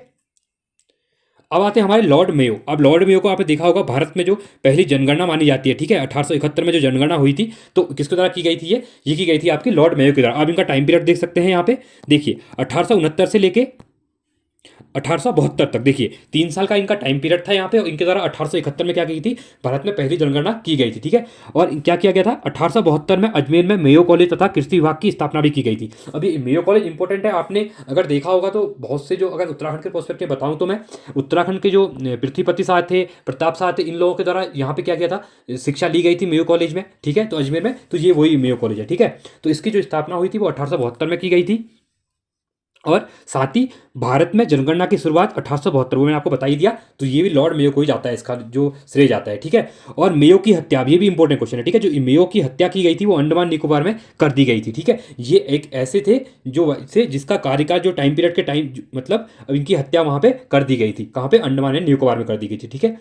अब आते हैं हमारे लॉर्ड मेयो। अब लॉर्ड मेयो को आपने देखा होगा, भारत में जो पहली जनगणना मानी जाती है। ठीक है, 1871 में जो जनगणना हुई थी, तो किसके द्वारा की गई थी, ये की गई थी आपकी लॉर्ड मेयो के द्वारा। आप इनका टाइम पीरियड देख सकते हैं यहाँ पे, देखिए 1869 से लेके 1872 तक, देखिए 3 साल का इनका टाइम पीरियड था यहाँ पे, और इनके द्वारा 1871 में क्या की थी, भारत में पहली जनगणना की गई थी। ठीक है, और क्या किया गया था, 1872 में अजमेर में मेयो कॉलेज तथा कृषि विभाग की स्थापना भी की गई थी। अभी मेयो कॉलेज इंपॉर्टेंट है, आपने अगर देखा होगा तो बहुत से जो, अगर उत्तराखंड के पर्सपेक्टिव में बताऊँ तो मैं, उत्तराखंड के जो पृथ्वीपति साहब थे, प्रताप साहब थे, इन लोगों के द्वारा यहाँ पे क्या किया था, शिक्षा ली गई थी मेयो कॉलेज में। ठीक है, तो अजमेर में, तो ये वही मेयो कॉलेज है। ठीक है, तो इसकी जो स्थापना हुई थी वो 1872 में की गई थी, और साथ ही भारत में जनगणना की शुरुआत 1872 में, मैंने आपको बता ही दिया, तो ये भी लॉर्ड मेयो को ही जाता है, इसका जो श्रेय जाता है। ठीक है, और मेयो की हत्या, ये भी इंपॉर्टेंट क्वेश्चन है। ठीक है, जो मेयो की हत्या की गई थी वो अंडमान निकोबार में कर दी गई थी। ठीक है, ये एक ऐसे थे जो से जिसका कार्यकाल जो टाइम पीरियड के टाइम, मतलब इनकी हत्या वहाँ पे कर दी गई थी, कहाँ पे, अंडमान एंड निकोबार में कर दी गई थी। ठीक है,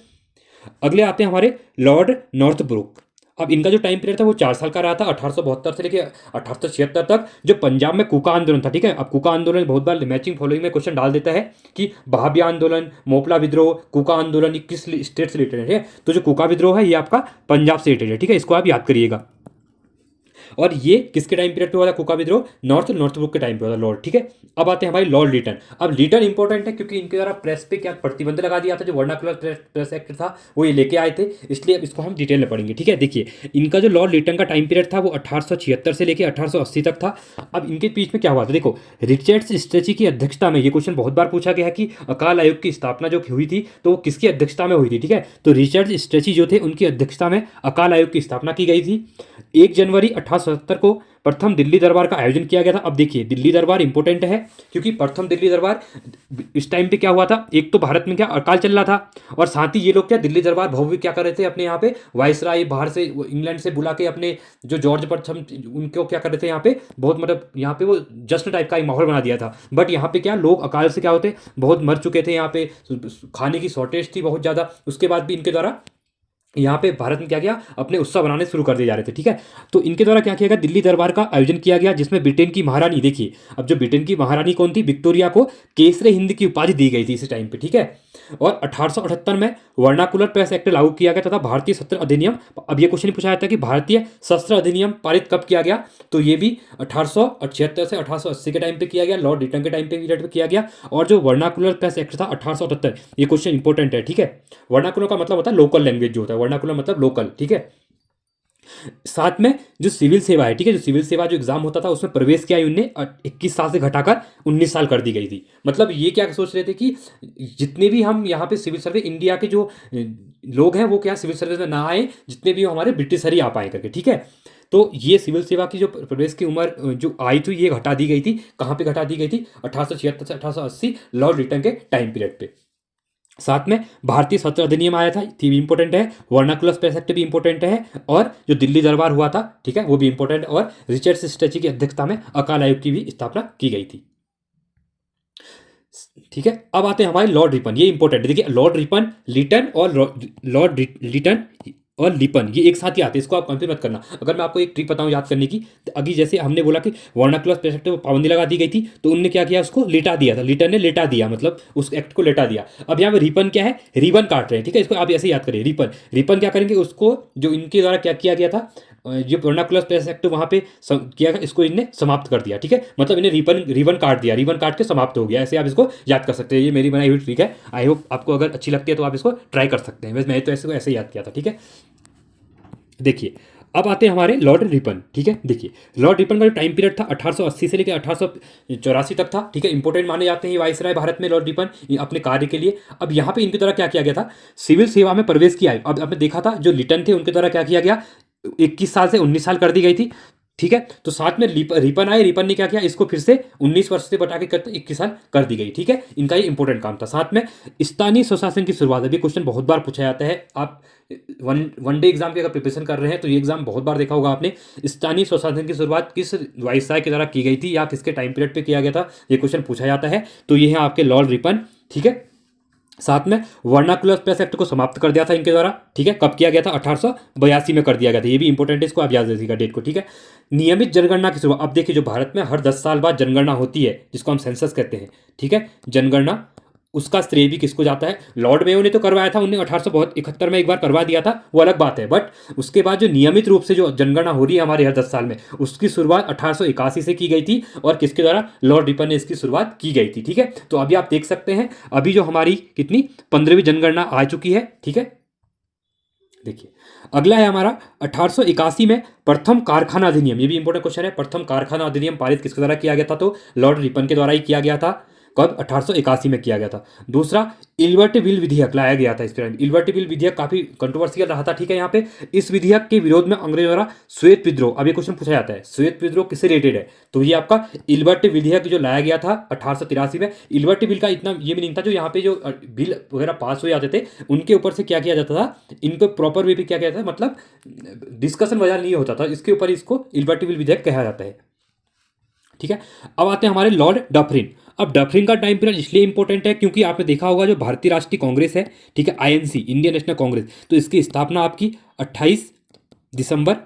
अगले आते हैं हमारे लॉर्ड नॉर्थब्रुक। अब इनका जो टाइम पीरियड था वो 4 साल का रहा था, 1872 से लेकर 1876 तक, जो पंजाब में कुका आंदोलन था। ठीक है, अब कुका आंदोलन बहुत बार मैचिंग फॉलोइंग में क्वेश्चन डाल देता है कि बहाबी आंदोलन, मोपला विद्रोह, कुका आंदोलन, ये किस स्टेट से रिलेटेड है, तो जो कुका विद्रोह है ये आपका पंजाब से रिलेटेड है। ठीक है, इसको आप याद करिएगा, और ये किसके टाइम पीरियड पे हुआ था कुका विद्रोह, नॉर्थब्रुक के टाइम पे हुआ था लॉर्ड। ठीक है, अब आते हैं हमारे लॉर्ड लीटन। अब लीटन इंपॉर्टेंट है क्योंकि इनके द्वारा प्रेस पे क्या प्रतिबंध लगा दिया था, जो वर्नाकुलर प्रेस एक्ट था वो ये लेके आए थे, इसलिए अब इसको हम डिटेल में पढ़ेंगे। ठीक है, देखिए इनका जो लॉर्ड लीटन का टाइम पीरियड था वो 1876 से लेकर 1880 तक था। अब इनके बीच में क्या हुआ था, देखो रिचर्ड्स स्ट्रेची की अध्यक्षता में, ये क्वेश्चन बहुत बार पूछा गया है कि अकाल आयोग की स्थापना जो हुई थी तो वो किसकी अध्यक्षता में हुई थी। ठीक है, तो रिचर्ड स्ट्रेची जो थे उनकी अध्यक्षता में अकाल आयोग की स्थापना की गई थी। 1 जनवरी 1877 को प्रथम दिल्ली दरबार का आयोजन किया गया था। अब देखिए दिल्ली दरबार इंपॉर्टेंट है क्योंकि प्रथम दिल्ली दरबार, इस टाइम पे क्या हुआ था, एक तो भारत में क्या अकाल चल रहा था, और साथ ही ये लोग क्या दिल्ली दरबार भव्य क्या कर रहे थे, अपने यहाँ पे वायसराय बाहर से इंग्लैंड से बुला के अपने जो जॉर्ज प्रथम, उनको क्या कर रहे थे यहाँ पे, बहुत मतलब यहाँ पे वो जश्न टाइप का एक माहौल बना दिया था। बट यहाँ पे क्या लोग अकाल से क्या होते, बहुत मर चुके थे, यहाँ पे खाने की शॉर्टेज थी बहुत ज़्यादा, उसके बाद भी इनके द्वारा यहाँ पे भारत में क्या किया, अपने उत्सव बनाने शुरू कर दिए जा रहे थे। ठीक है, तो इनके द्वारा क्या किया गया, दिल्ली दरबार का आयोजन किया गया, जिसमें ब्रिटेन की महारानी, देखिए अब जो ब्रिटेन की महारानी कौन थी, विक्टोरिया को केसरे हिंद की उपाधि दी गई थी इस टाइम पे। ठीक है, और 1878 में वर्नाकुलर प्रेस एक्ट लागू किया गया तथा भारतीय शस्त्र अधिनियम, अब ये क्वेश्चन पूछा जाता है कि भारतीय शस्त्र अधिनियम पारित कब किया गया, तो ये भी 1876 से 1880 के टाइम पे किया गया, लॉर्ड रिटन के टाइम पे पीरियड पे किया गया। और जो वर्नाकुलर प्रेस एक्ट था 1878, ये क्वेश्चन इंपॉर्टेंट है। ठीक है, वर्नाकुलर का मतलब होता है लोकल लैंग्वेज जो होता है, वर्नाकुलर मतलब लोकल। ठीक है, साथ में जो सिविल सेवा है, ठीक है, जो सिविल सेवा जो एग्जाम होता था उसमें प्रवेश की आयु उन्हें 21 साल से घटाकर 19 साल कर दी गई थी। मतलब ये क्या सोच रहे थे कि जितने भी हम यहाँ पे सिविल सर्विस इंडिया के जो लोग हैं वो क्या सिविल सर्विस में ना आए, जितने भी हमारे ब्रिटिशर ही आ पाए करके, ठीक है। तो ये सिविल सेवा की जो प्रवेश की उम्र जो आई थी ये घटा दी गई थी। कहाँ पे घटा दी गई थी? 1876 से 1880 लॉर्ड रिटन के टाइम पीरियड पे। साथ में भारतीय सत्र अधिनियम आया था, ये भी इंपॉर्टेंट है। वर्नाकुलर स्पेस एक्ट भी इंपॉर्टेंट है। और जो दिल्ली दरबार हुआ था, ठीक है, वो भी इंपॉर्टेंट है। और रिचर्ड स्ट्रेची की अध्यक्षता में अकाल आयोग की भी स्थापना की गई थी, ठीक है। अब आते हैं हमारे लॉर्ड रिपन, ये इंपॉर्टेंट है। देखिए लॉर्ड रिपन, लिटन और लॉर्ड लिटन और लिपन ये एक साथ ही आते हैं, इसको आप कंफ्यूज मत करना। अगर मैं आपको एक ट्रिक बताऊं याद करने की, तो अभी जैसे हमने बोला कि वर्नाकुलर स्पेस एक्ट में पाबंदी लगा दी गई थी, तो उनने क्या किया, उसको लेटा दिया था, लिटन ने लेटा दिया, मतलब उस एक्ट को लेटा दिया। अब यहाँ पे रिपन क्या है, रिबन काट रहे हैं, ठीक है, इसको आप ऐसे याद करिए। रिपन रिपन क्या करेंगे, उसको जो इनके द्वारा क्या किया गया था, ये वर्नाकुलर स्पेस एक्ट वहाँ पे किया, इसको इनने समाप्त कर दिया, ठीक है। मतलब इन्हें रिबन काट दिया, रिबन काट के समाप्त हो गया, ऐसे आप इसको याद कर सकते हैं। ये मेरी बनाई हुई ट्रिक है, आई होप आपको अगर अच्छी लगती है तो आप इसको ट्राई कर सकते हैं। वैसे मैं तो ऐसे याद किया था, ठीक है। देखिए अब आते हैं हमारे लॉर्ड रिपन, ठीक है। देखिए लॉर्ड रिपन का जो टाइम पीरियड था 1880 से लेकर 1884 तक था, ठीक है। इंपॉर्टेंट माने जाते हैं ये वाइसराय भारत में लॉर्ड रिपन अपने कार्य के लिए। अब यहाँ पे इनके द्वारा क्या किया गया था, सिविल सेवा में प्रवेश किया। अब आपने देखा था जो लिटन थे उनके द्वारा क्या किया गया, 21 साल से 19 साल कर दी गई थी, ठीक है। तो साथ में रिपन आए, रिपन ने क्या किया, इसको फिर से 19 वर्ष से बढ़ा के 21 साल कर दी गई, ठीक है। इनका ये इंपॉर्टेंट काम था। साथ में स्थानीय स्वशासन की शुरुआत, अभी क्वेश्चन बहुत बार पूछा जाता है। आप वन डे एग्जाम की अगर प्रिपरेशन कर रहे हैं तो ये एग्जाम बहुत बार देखा होगा आपने। स्थानीय स्वशासन की शुरुआत किस वायसराय के द्वारा की गई थी या किसके टाइम पीरियड पे किया गया था, ये क्वेश्चन पूछा जाता है। तो ये है आपके लॉर्ड रिपन, ठीक है। साथ में वर्नाकुलर स्पेस एक्ट को समाप्त कर दिया था इनके द्वारा, ठीक है। कब किया गया था, 1882 में कर दिया गया था, ये भी इंपॉर्टेंट है, इसको आप याद रखिएगा डेट को, ठीक है। नियमित जनगणना की शुरुआत, अब देखिए जो भारत में हर 10 साल बाद जनगणना होती है जिसको हम सेंसस कहते हैं, ठीक है, जनगणना, उसका श्रेय भी किसको जाता है, लॉर्ड मेयो ने तो करवाया था, उन्हें 1871 में एक बार करवा दिया था, वो अलग बात है। बट उसके बाद जो नियमित रूप से जो जनगणना हो रही है हमारे हर 10 साल में, उसकी शुरुआत 1881 से की गई थी। और किसके द्वारा, लॉर्ड रिपन ने इसकी शुरुआत की गई थी, ठीक है। तो अभी आप देख सकते हैं अभी जो हमारी कितनी 15वीं जनगणना आ चुकी है, ठीक है। देखिए अगला है हमारा 1881 में प्रथम कारखाना अधिनियम, ये भी इंपॉर्टेंट क्वेश्चन है। प्रथम कारखाना अधिनियम पारित किसके द्वारा किया गया था, तो लॉर्ड रिपन के द्वारा ही किया गया था। कब, 1881 में किया गया था। दूसरा इल्बर्ट बिल विधेयक लाया गया था इस टाइम। इल्बर्ट बिल विधेयक काफी कंट्रोवर्शियल रहा था, ठीक है। यहाँ पे इस विधेयक के विरोध में अंग्रेजों द्वारा श्वेत विद्रोह, अब ये क्वेश्चन पूछा जाता है श्वेत विद्रोह किससे रिलेटेड है, तो ये आपका इल्बर्ट विधेयक जो लाया गया था 1883 में। इल्बर्ट बिल का इतना ये भी नहीं था, जो यहाँ पे जो बिल वगैरह पास हो जाते थे उनके ऊपर से क्या किया जाता था, इनको प्रॉपर वे पे क्या किया जाता था, मतलब डिस्कशन वगैरह नहीं होता था इसके ऊपर, इसको इल्बर्ट बिल विधेयक कहा जाता है, ठीक है। अब आते हैं हमारे लॉर्ड डफरिन। अब डफरिन का टाइम पीरियड इसलिए इंपॉर्टेंट है क्योंकि आपने देखा होगा जो भारतीय राष्ट्रीय कांग्रेस है, ठीक है, आईएनसी, इंडियन नेशनल कांग्रेस, तो इसकी स्थापना आपकी 28 दिसंबर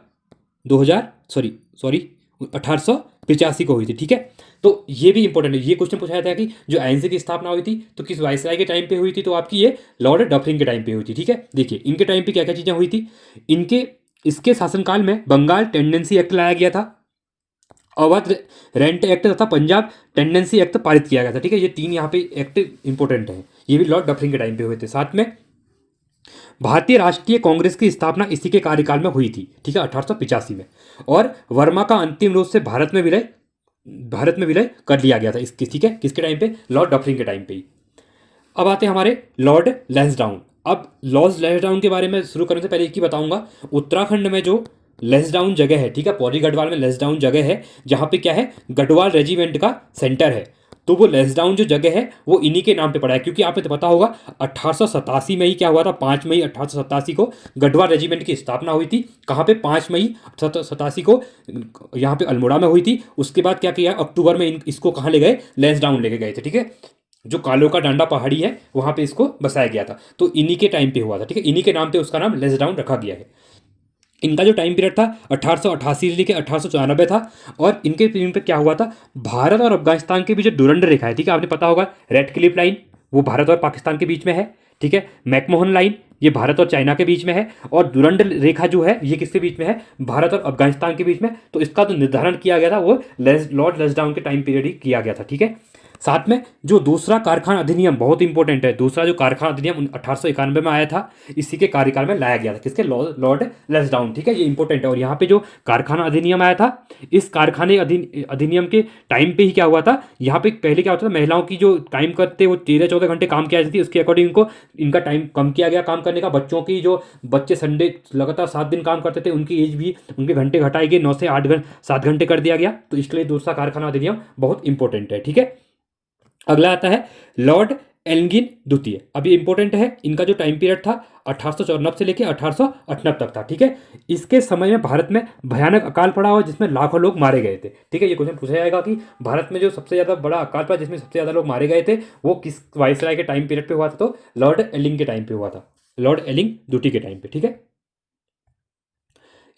2000 सॉरी सॉरी 1885 को हुई थी, ठीक है। तो ये भी इंपॉर्टेंट है, ये क्वेश्चन पूछा जाता है कि जो आईएनसी की स्थापना हुई थी तो किस वायसराय के टाइम पे हुई थी, तो आपकी ये लॉर्ड डफरिन के टाइम पे हुई थी, ठीक है। देखिए इनके टाइम पे क्या क्या चीज़ें हुई थी, इनके इसके शासनकाल में बंगाल टेंडेंसी एक्ट लाया गया था, अवध रेंट एक्ट तथा पंजाब टेंडेंसी एक्ट पारित किया गया था, ठीक है। ये तीन यहाँ पे एक्ट इंपॉर्टेंट है, ये भी लॉर्ड डफरिन के टाइम पे हुए थे। साथ में भारतीय राष्ट्रीय कांग्रेस की स्थापना इसी के कार्यकाल में हुई थी, ठीक है, 1885 में। और वर्मा का अंतिम रूप से भारत में विलय कर लिया गया था इसके, ठीक है, किसके टाइम पे, लॉर्ड डफरिन के टाइम पे ही। अब आते हैं हमारे लॉर्ड लैंसडाउन। अब लॉर्ड लैंसडाउन के बारे में शुरू करने से पहले एक ही बताऊंगा, उत्तराखंड में जो लैंसडाउन जगह है, ठीक है, पौड़ी गढ़वाल में लैंसडाउन जगह है जहाँ पे क्या है, गढ़वाल रेजिमेंट का सेंटर है। तो वो लैंसडाउन जो जगह है वो इन्हीं के नाम पे पड़ा है, क्योंकि आपको तो पता होगा 1887 में ही क्या हुआ था, 5 मई 1887 को गढ़वाल रेजिमेंट की स्थापना हुई थी। कहाँ पे, 5 मई 1887 को यहाँ पे अल्मोड़ा में हुई थी। उसके बाद क्या किया, अक्टूबर में इसको कहाँ ले गए, लैंसडाउन लेके गए थे, ठीक है, जो कालो का डांडा पहाड़ी है वहाँ पे इसको बसाया गया था। तो इन्हीं के टाइम पे हुआ था, ठीक है, इन्हीं के नाम पे उसका नाम लैंसडाउन रखा गया है। इनका जो टाइम पीरियड था 1888 से लेकर 1894 था। और इनके पीरियड पे क्या हुआ था, भारत और अफगानिस्तान के बीच जो डुरंड रेखा है, ठीक है, आपने पता होगा रेड क्लिफ लाइन वो भारत और पाकिस्तान के बीच में है, ठीक है। मैकमोहन लाइन ये भारत और चाइना के बीच में है। और डुरंड रेखा जो है ये किसके बीच में है, भारत और अफगानिस्तान के बीच में। तो इसका जो निर्धारण किया गया था वो लॉर्ड लैंसडाउन के टाइम पीरियड ही किया गया था, ठीक है। साथ में जो दूसरा कारखाना अधिनियम बहुत इंपॉर्टेंट है, दूसरा जो कारखाना अधिनियम 1891 में आया था, इसी के कार्यकाल में लाया गया था, किसके, लॉर्ड लेस्डाउन, ठीक है, ये इंपॉर्टेंट है। और यहाँ पे जो कारखाना अधिनियम आया था, इस कारखाने अधिनियम के टाइम पे ही क्या हुआ था, यहाँ पे पहले क्या होता था, महिलाओं की जो टाइम करते वो 13-14 घंटे काम किया जाती थी, उसके अकॉर्डिंग इनको इनका टाइम कम किया गया काम करने का। बच्चों की जो बच्चे संडे लगातार 7 दिन काम करते थे, उनकी एज भी, उनके घंटे घटाए गए, 9 से 7 घंटे कर दिया गया। तो इसके लिए दूसरा कारखाना अधिनियम बहुत इंपॉर्टेंट है, ठीक है। अगला आता है लॉर्ड एल्गिन द्वितीय। अब ये इंपॉर्टेंट है, इनका जो टाइम पीरियड था 1894 से लेकर 1898 तक था, ठीक है। इसके समय में भारत में भयानक अकाल पड़ा और जिसमें लाखों लोग मारे गए थे, ठीक है। ये क्वेश्चन पूछा जाएगा कि भारत में जो सबसे ज़्यादा बड़ा अकाल पड़ा जिसमें सबसे ज़्यादा लोग मारे गए थे वो किस वायसराय के टाइम पीरियड पे हुआ था, तो लॉर्ड एलिंग के टाइम पे हुआ था, लॉर्ड एलिंग द्वितीय के टाइम पे, ठीक है।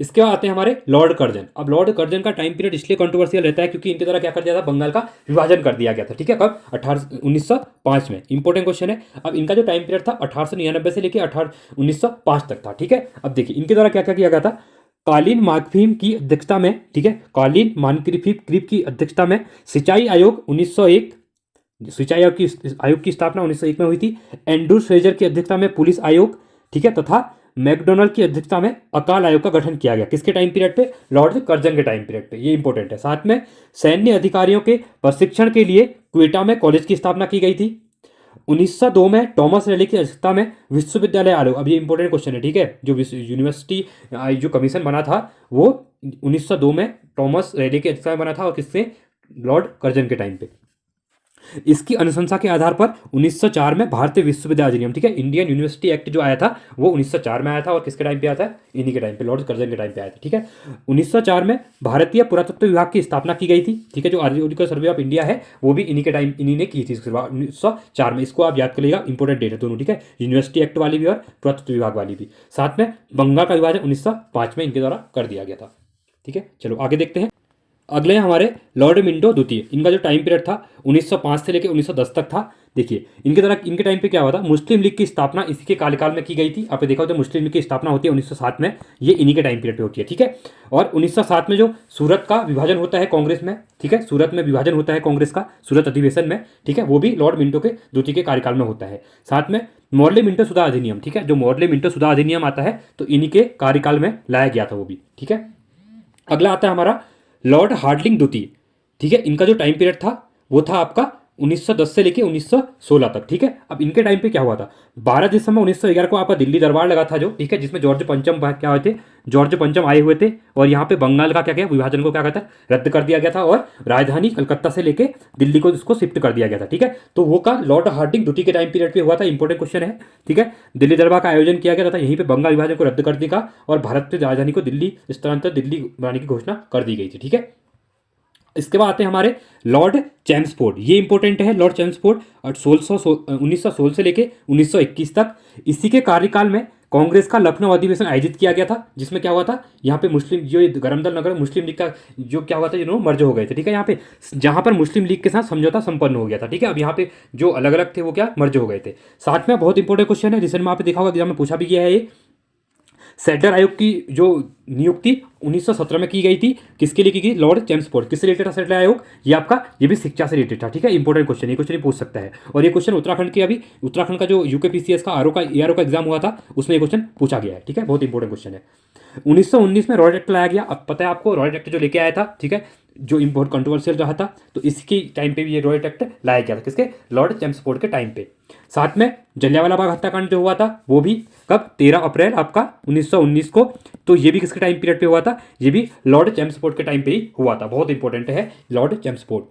इसके बाद आते हैं हमारे लॉर्ड कर्जन। अब लॉर्ड कर्जन का टाइम पीरियड इसलिए कंट्रोवर्शियल रहता है क्योंकि इनके द्वारा क्या कर दिया था, बंगाल का विभाजन कर दिया गया था, ठीक है। कब, 1905 में। इंपॉर्टेंट क्वेश्चन है। अब इनका जो टाइम पीरियड था 1899 से लेकर 1905 तक था, ठीक है। अब देखिए इनके द्वारा क्या क्या किया गया था। कालीन मार्कफिम की अध्यक्षता में, ठीक है, कालीन मार्कफिम की अध्यक्षता में सिंचाई आयोग 1901, सिंचाई आयोग की स्थापना 1901 में हुई थी। एंड्रू फ्रेजर की अध्यक्षता में पुलिस आयोग, ठीक है, तथा मैकडोनल्ड की अध्यक्षता में अकाल आयोग का गठन किया गया। किसके टाइम पीरियड पे, लॉर्ड कर्जन के टाइम पीरियड पे, ये इंपॉर्टेंट है। साथ में सैन्य अधिकारियों के प्रशिक्षण के लिए क्वेटा में कॉलेज की स्थापना की गई थी। 1902 में टॉमस रैली की अध्यक्षता में विश्वविद्यालय आयोग, अब ये इंपॉर्टेंट क्वेश्चन है, ठीक है, जो यूनिवर्सिटी जो कमीशन बना था वो 1902 में टॉमस रैली की अध्यक्षता में बना था, और किससे, लॉर्ड कर्जन के टाइम पे। इसकी अनुशंसा के आधार पर 1904 में भारतीय विश्वविद्यालय अधिनियम, ठीक है, इंडियन यूनिवर्सिटी एक्ट जो आया था वो 1904 में आया था, और किसके टाइम पे आया था, इन्हीं के टाइम पे, लॉर्ड कर्जन के टाइम पे आया था, ठीक है। 1904 में भारतीय पुरातत्व विभाग की स्थापना की गई थी, ठीक है, जो आर्कियोलॉजिकल सर्वे ऑफ इंडिया है वो भी इन्हीं के टाइम, इन्हीं ने की थी 1904 में। इसको आप याद कर लीजिएगा, इंपॉर्टेंट डेट है दोनों, ठीक है, यूनिवर्सिटी एक्ट वाली भी और पुरातत्व विभाग वाली भी। साथ में बंगाल का विभाजन 1905 में इनके द्वारा कर दिया गया था, ठीक है। चलो आगे देखते हैं। अगले हमारे लॉर्ड मिंटो द्वितीय। इनका जो टाइम पीरियड था 1905 से लेकर 1910 तक था। देखिए इनके द्वारा, इनके टाइम पे क्या हुआ था, मुस्लिम लीग की स्थापना इसी के कार्यकाल में की गई थी। आपने देखा होगा मुस्लिम लीग की स्थापना होती है 1907 में, ये इन्हीं के टाइम पीरियड पे होती है, ठीक है। और 1907 में जो सूरत का विभाजन होता है कांग्रेस में, ठीक है, सूरत में विभाजन होता है कांग्रेस का, सूरत अधिवेशन में, ठीक है, वो भी लॉर्ड मिंटो के द्वितीय के कार्यकाल में होता है। साथ में मॉर्ले मिंटो सुधार अधिनियम, ठीक है, जो मॉर्ले मिंटो सुधार अधिनियम आता है तो इन्हीं के कार्यकाल में लाया गया था वो भी, ठीक है। अगला आता है हमारा लॉर्ड हार्डिंग द्वितीय, ठीक है। इनका जो टाइम पीरियड था वो था आपका 1910 से लेके 1916 तक, ठीक है। अब इनके टाइम पे क्या हुआ था, 12 दिसंबर 1911 को आपका दिल्ली दरबार लगा था जो, ठीक है, जिसमें जॉर्ज पंचम क्या हुए थे, जॉर्ज पंचम आए हुए थे, और यहाँ पे बंगाल का क्या क्या विभाजन को क्या कहता है, रद्द कर दिया गया था, और राजधानी कलकत्ता से लेके दिल्ली को इसको शिफ्ट कर दिया गया था, ठीक है। तो वो का लॉर्ड हार्डिंग द्वितीय के टाइम पीरियड पे हुआ था। इंपॉर्टेंट क्वेश्चन है, ठीक है। दिल्ली दरबार का आयोजन किया गया था, यहीं पे बंगाल विभाजन को रद्द करने का और भारत की राजधानी को दिल्ली स्थानांतरित दिल्ली बनाने की घोषणा कर दी गई थी, ठीक है। इसके बाद आते हैं हमारे लॉर्ड चैम्सफोर्ड। ये इंपॉर्टेंट है, लॉर्ड चैम्सफोर्ड, और 1916 से लेके 1921 तक। इसी के कार्यकाल में कांग्रेस का लखनऊ अधिवेशन आयोजित किया गया था, जिसमें क्या हुआ था, यहाँ पे मुस्लिम जो गरमदल नगर मुस्लिम लीग का जो क्या हुआ था, जिन्होंने मर्ज हो गए थे, ठीक है, यहाँ पे जहाँ पर मुस्लिम लीग के साथ समझौता संपन्न हो गया था, ठीक है। अब यहाँ पे जो अलग अलग थे वो क्या मर्ज हो गए थे। साथ में बहुत इंपॉर्टेंट क्वेश्चन है, रिसेंट में आपने देखा होगा एग्जाम में पूछा भी गया है, ये सेडर आयोग की जो नियुक्ति 1917 में की गई थी, किसके लिए की गई, लॉर्ड चैम्सफोर्ड। किससे रिलेटेड था सेडर आयोग, ये आपका, ये भी शिक्षा से रिलेटेड था, ठीक है। इंपॉर्टेंट क्वेश्चन, ये क्वेश्चन पूछ सकता है। और ये क्वेश्चन उत्तराखंड की, अभी उत्तराखंड का जो यूकेपीसीएस का ARO का एग्जाम हुआ था उसमें ये क्वेश्चन पूछा गया है, ठीक है, बहुत इंपॉर्टेंट क्वेश्चन है। 1919 में रॉयल एक्ट लाया गया। अब पता है आपको रॉयल एक्ट जो लेके आया था, ठीक है, जो बहुत कंट्रोवर्शियल रहा था, तो इसके टाइम पे भी ये रॉयल एक्ट लाया गया था, किसके, लॉर्ड चैम्सफोर्ड के टाइम पे। साथ में जलियांवाला बाग हत्याकांड जो हुआ था वो भी कब, 13 अप्रैल आपका 1919 को, तो ये भी किसके टाइम पीरियड पे हुआ था, ये भी लॉर्ड चैम्सफोर्ड के टाइम पे ही हुआ था। बहुत इंपॉर्टेंट है लॉर्ड चैम्सफोर्ड।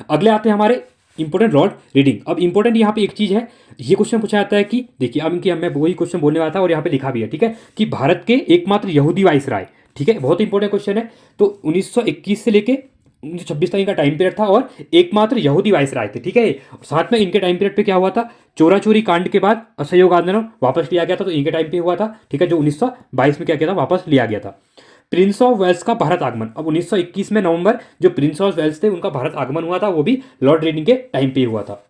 अगले आते हैं हमारे इंपॉर्टेंट लॉर्ड रीडिंग। अब इंपॉर्टेंट यहाँ पे एक चीज़ है, ये क्वेश्चन पूछा जाता है कि देखिए, अब इनकी मैं वही क्वेश्चन बोलने वाला था और यहाँ पे लिखा भी है, ठीक है, कि भारत के एकमात्र यहूदी वाइसराय, ठीक है, बहुत इंपॉर्टेंट क्वेश्चन है। तो 1921 से लेके 1926 तक इनका टाइम पीरियड था और एकमात्र यहूदी वाइसराय थे, ठीक है। साथ में इनके टाइम पीरियड पे क्या हुआ था, चोरा चोरी कांड के बाद असहयोग आंदोलन वापस लिया गया था, तो इनके टाइम पे हुआ था, ठीक है, जो 1922 में क्या किया था, वापस लिया गया था। प्रिंस ऑफ वेल्स का भारत आगमन। अब 1921 में नवंबर जो प्रिंस ऑफ वेल्स थे उनका भारत आगमन हुआ था, वो भी लॉर्ड रीडिंग के टाइम पे हुआ था।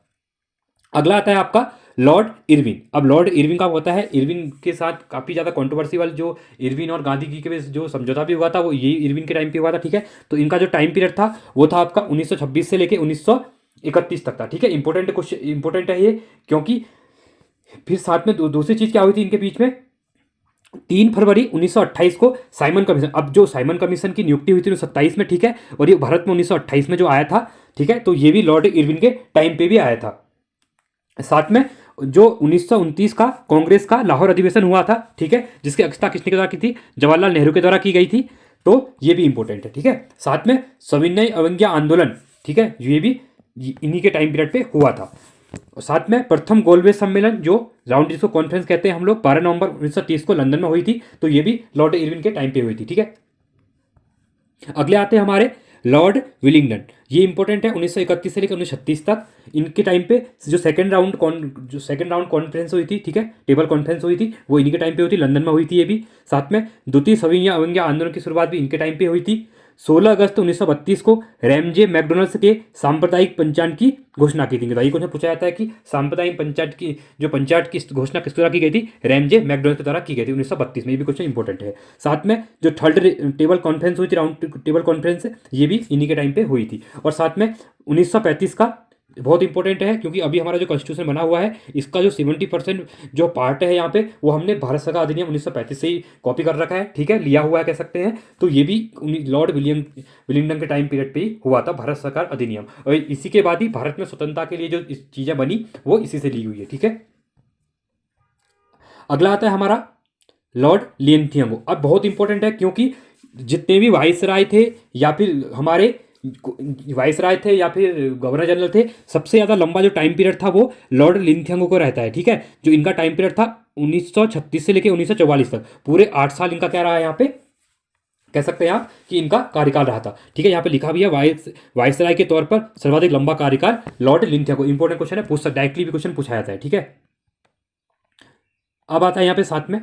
अगला आता है आपका लॉर्ड इरविन। अब लॉर्ड इरविन का होता है, इरविन के साथ काफ़ी ज़्यादा कंट्रोवर्सीवल जो इरविन और गांधी जी के बीच जो समझौता भी हुआ था वो ये इरविन के टाइम पे हुआ था, ठीक है। तो इनका जो टाइम पीरियड था वो था आपका 1926 से लेके 31 तक था, ठीक है। इंपॉर्टेंट क्वेश्चन, इंपॉर्टेंट है ये, क्योंकि फिर साथ में दूसरी चीज क्या हुई थी इनके बीच में, 3 फरवरी 1928 को साइमन कमीशन, अब जो साइमन कमीशन की नियुक्ति हुई थी 1927 में, ठीक है, और ये भारत में 1928 में जो आया था, ठीक है, तो ये भी लॉर्ड इरविन के टाइम पे भी आया था। साथ में जो 1929 का कांग्रेस का लाहौर अधिवेशन हुआ था, ठीक है, जिसकी अध्यक्षता किसने के द्वारा की थी, जवाहरलाल नेहरू के द्वारा की गई थी, तो ये भी इंपॉर्टेंट है, ठीक है। साथ में सविनय अवज्ञा आंदोलन, ठीक है, ये भी इन्हीं के टाइम पीरियड पे हुआ था। और साथ में प्रथम गोलमेज सम्मेलन, जो राउंड जिसको कॉन्फ्रेंस कहते हैं हम लोग, 12 नवंबर 1930 को लंदन में हुई थी, तो ये भी लॉर्ड इरविन के टाइम पे हुई थी, ठीक है। अगले आते हैं हमारे लॉर्ड विलिंगडन, ये इंपॉर्टेंट है, 1931 से लेकर 1936 तक। इनके टाइम पे जो सेकंड राउंड कॉन्फ्रेंस हुई थी, ठीक है, टेबल कॉन्फ्रेंस हुई थी, वो इन्हीं के टाइम पे हुई थी, लंदन में हुई थी ये भी। साथ में द्वितीय सविनय अवज्ञा आंदोलन की शुरुआत भी इनके टाइम पे हुई थी। 16 अगस्त 1932 को रैमजे मैकडोनल्ड्स के सांप्रदायिक पंचायत की घोषणा की थी। बताइए, क्वेश्चन पूछा जाता है कि सांप्रदायिक पंचायत की जो पंचायत की घोषणा किस द्वारा की गई थी, रैमजे मैकडोनल्ड्स के द्वारा की गई थी 1932 में। ये भी क्वेश्चन इंपॉर्टेंट है। साथ में जो थर्ड टेबल कॉन्फ्रेंस हुई थी, राउंड टेबल कॉन्फ्रेंस, ये भी इन्हीं के टाइम पे हुई थी। और साथ में 1935 का बहुत इंपॉर्टेंट है, क्योंकि अभी हमारा जो कॉन्स्टिट्यूशन बना हुआ है, इसका जो 70% जो पार्ट है यहाँ पे, वो हमने भारत सरकार अधिनियम 1935 से ही कॉपी कर रखा है, ठीक है, लिया हुआ है कह सकते हैं। तो ये भी लॉर्ड विलिंगडन के टाइम पीरियड पे ही हुआ था, भारत सरकार अधिनियम, और इसी के बाद ही भारत में स्वतंत्रता के लिए जो चीज़ें बनी, वो इसी से ली हुई है, ठीक है। अगला आता है हमारा लॉर्ड लियनथियांगो। अब बहुत इंपॉर्टेंट है, क्योंकि जितने भी वाइसराय थे या फिर हमारे वाइसराय थे या फिर गवर्नर जनरल थे, सबसे ज़्यादा लंबा जो टाइम पीरियड था वो लॉर्ड लिनथियांगो को रहता है, ठीक है। जो इनका टाइम पीरियड था 1936 से लेकर 1944 तक, पूरे 8 साल इनका क्या रहा है यहाँ पे, कह सकते हैं आप कि इनका कार्यकाल रहा था, ठीक है। यहाँ पे लिखा भी है वाइसराय के तौर पर सर्वाधिक लंबा कार्यकाल लॉर्ड लिनथियांगो। इंपॉर्टेंट क्वेश्चन है, पूछ सकता, डायरेक्टली भी क्वेश्चन पूछा जाता है, ठीक है। अब आता है यहाँ पे साथ में,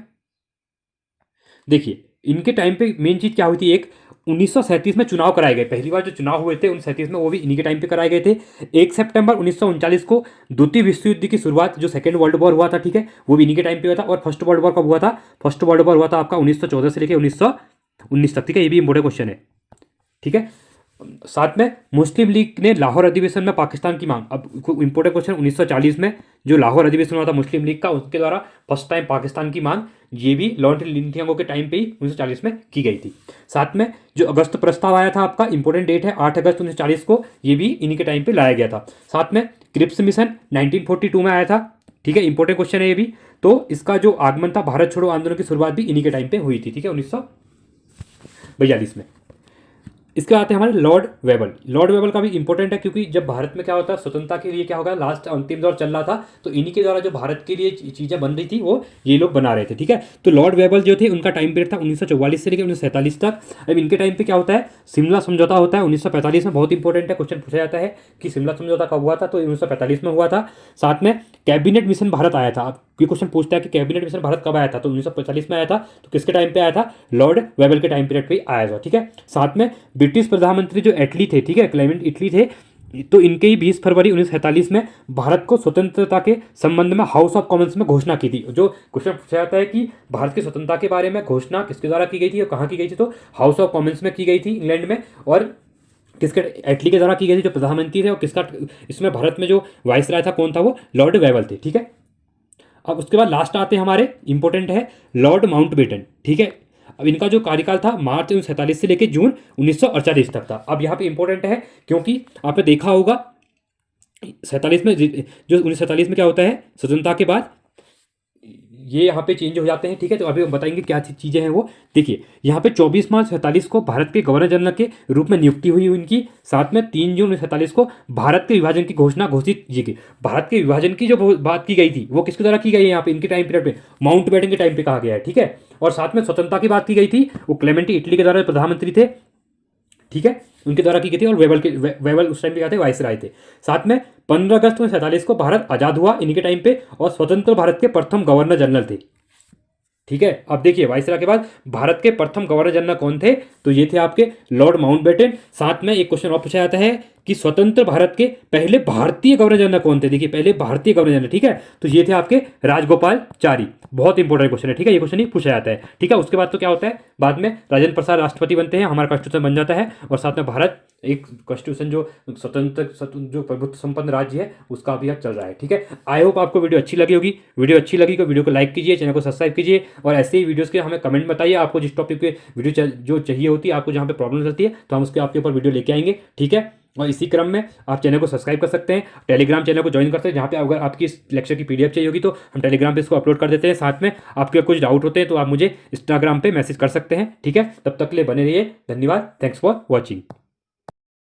देखिए इनके टाइम पे मेन चीज़ क्या हुई थी, एक 1937 में चुनाव कराए गए, पहली बार जो चुनाव हुए थे 1937 में, वो भी इन्हीं के टाइम पे कराए गए थे। 1 सितंबर 1939 को द्वितीय विश्व युद्ध की शुरुआत, जो सेकेंड वर्ल्ड वॉर हुआ था, ठीक है, वो भी इन्हीं के टाइम पे हुआ था। और फर्स्ट वर्ल्ड वॉर कब हुआ था, फर्स्ट वर्ल्ड वॉर हुआ था आपका 1914 से लेकर 1919 तक, ठीक है, ये भी इंपॉर्टेंट क्वेश्चन है, ठीक है। साथ में मुस्लिम लीग ने लाहौर अधिवेशन में पाकिस्तान की मांग, अब इंपॉर्टेंट क्वेश्चन, 1940 में जो लाहौर अधिवेशन हुआ था मुस्लिम लीग का, उसके द्वारा फर्स्ट टाइम पाकिस्तान की मांग, ये भी लॉर्ड लिनथियांगो के टाइम पे ही 1940 में की गई थी। साथ में जो अगस्त प्रस्ताव आया था आपका, इंपॉर्टेंट डेट है 8 अगस्त 1940 को, ये भी इन्हीं के टाइम पे लाया गया था। साथ में क्रिप्स मिशन 1942 में आया था, ठीक है, इंपॉर्टेंट क्वेश्चन है ये भी। तो इसका जो आगमन था, भारत छोड़ो आंदोलन की शुरुआत भी इन्हीं के टाइम पे हुई थी, ठीक है, 1942 में। इसके आते हैं हमारे लॉर्ड वेबल। लॉर्ड वेबल का भी इंपॉर्टेंट है, क्योंकि जब भारत में क्या होता है, स्वतंत्रता के लिए क्या होगा, लास्ट अंतिम दौर चल रहा था, तो इन्हीं के द्वारा जो भारत के लिए चीज़ें बन रही थी, वो ये लोग बना रहे थे, ठीक है। तो लॉर्ड वेबल जो थे, उनका टाइम पीरियड था 1944 से लेकर 1947 तक। अब इनके टाइम पे क्या होता है, शिमला समझौता होता है 1945 में, बहुत इंपॉर्टेंट है, क्वेश्चन पूछा जाता है कि शिमला समझौता कब हुआ था, तो 1945 में हुआ था। साथ में कैबिनेट मिशन भारत आया था, ये क्वेश्चन पूछता है कि कैबिनेट मिशन भारत कब आया था, तो 1945 में आया था। तो किसके टाइम पे आया था, लॉर्ड वेबल के टाइम पीरियड पे आया था, ठीक है। साथ में ब्रिटिश प्रधानमंत्री जो एटली थे, ठीक है, क्लेमेंट इटली थे, तो इनके ही 20 फरवरी 1947 में भारत को स्वतंत्रता के संबंध में हाउस ऑफ कॉमन्स में घोषणा की थी। जो क्वेश्चन पूछा जाता है कि भारत की स्वतंत्रता के बारे में घोषणा किसके द्वारा की गई थी और कहाँ की गई थी, तो हाउस ऑफ कॉमन्स में की गई थी, इंग्लैंड में। और किसके, एटली के द्वारा की गई थी, जो प्रधानमंत्री थे, और किसका इसमें भारत में जो वाइसराय था कौन था, वो लॉर्ड वेबल थे, ठीक है। अब उसके बाद लास्ट आते हैं हमारे, इंपॉर्टेंट है लॉर्ड माउंटबेटन, ठीक है। अब इनका जो कार्यकाल था मार्च 1947 से लेकर जून 1948 तक था। अब यहाँ पे इंपॉर्टेंट है, क्योंकि आपने देखा होगा 47 में, जो 1947 में क्या होता है, स्वतंत्रता के बाद ये यहाँ पे चेंज हो जाते हैं, ठीक है। तो अभी हम बताएंगे क्या चीज़ें हैं वो। देखिए यहाँ पे 24 मार्च 1947 को भारत के गवर्नर जनरल के रूप में नियुक्ति हुई उनकी। साथ में 3 जून 1947 को भारत के विभाजन की घोषणा घोषित की गई। भारत के विभाजन की जो बात की गई थी, वो किसके द्वारा की गई है, यहाँ पे इनके टाइम पीरियड पे माउंटबेटन के टाइम पे कहा गया है, ठीक है। और साथ में स्वतंत्रता की बात की गई थी, वो क्लेमेंट इटली के द्वारा प्रधानमंत्री थे, ठीक है, उनके द्वारा की गई थी। और वेबल उस टाइम पे क्या थे, वाइसराय थे। साथ में 15 अगस्त 1947 को भारत आज़ाद हुआ इनके टाइम पे, और स्वतंत्र भारत के प्रथम गवर्नर जनरल थे, ठीक है। अब देखिए वाइसराय के बाद भारत के प्रथम गवर्नर जनरल कौन थे, तो ये थे आपके लॉर्ड माउंटबेटन। साथ में एक क्वेश्चन और पूछा जाता है कि स्वतंत्र भारत के पहले भारतीय गवर्नर जनरल कौन थे। देखिए पहले भारतीय गवर्नर जनरल, ठीक है, तो ये थे आपके राजगोपालचारी। बहुत इंपॉर्टेंट क्वेश्चन है, ठीक है, ये क्वेश्चन ही पूछा जाता है, ठीक है। उसके बाद तो क्या होता है, बाद में राजेंद्र प्रसाद राष्ट्रपति बनते हैं, हमारा कॉन्स्टिट्यूशन बन जाता है, और साथ में भारत एक कॉन्स्टिट्यूशन जो स्वतंत्र जो प्रभुत्व संपन्न राज्य है उसका अभी चल रहा है, ठीक है। आई होप आपको वीडियो अच्छी लगी होगी। वीडियो अच्छी लगी तो वीडियो को लाइक कीजिए, चैनल को सब्सक्राइब कीजिए, और ऐसे ही वीडियोस के हमें कमेंट बताइए आपको जिस टॉपिक पे वीडियो जो चाहिए होती है, आपको जहाँ पे प्रॉब्लम चलती है, तो हम उसके आपके ऊपर वीडियो लेके आएंगे, ठीक है। और इसी क्रम में आप चैनल को सब्सक्राइब कर सकते हैं, टेलीग्राम चैनल को ज्वाइन कर सकते हैं, जहाँ पे अगर आपकी इस लेक्चर की पीडीएफ चाहिए होगी तो हम टेलीग्राम पे इसको अपलोड कर देते हैं। साथ में आपके कुछ डाउट होते हैं तो आप मुझे इंस्टाग्राम पे मैसेज कर सकते हैं, ठीक है। तब तक के लिए बने रहिए, धन्यवाद, थैंक्स फॉर वॉचिंग।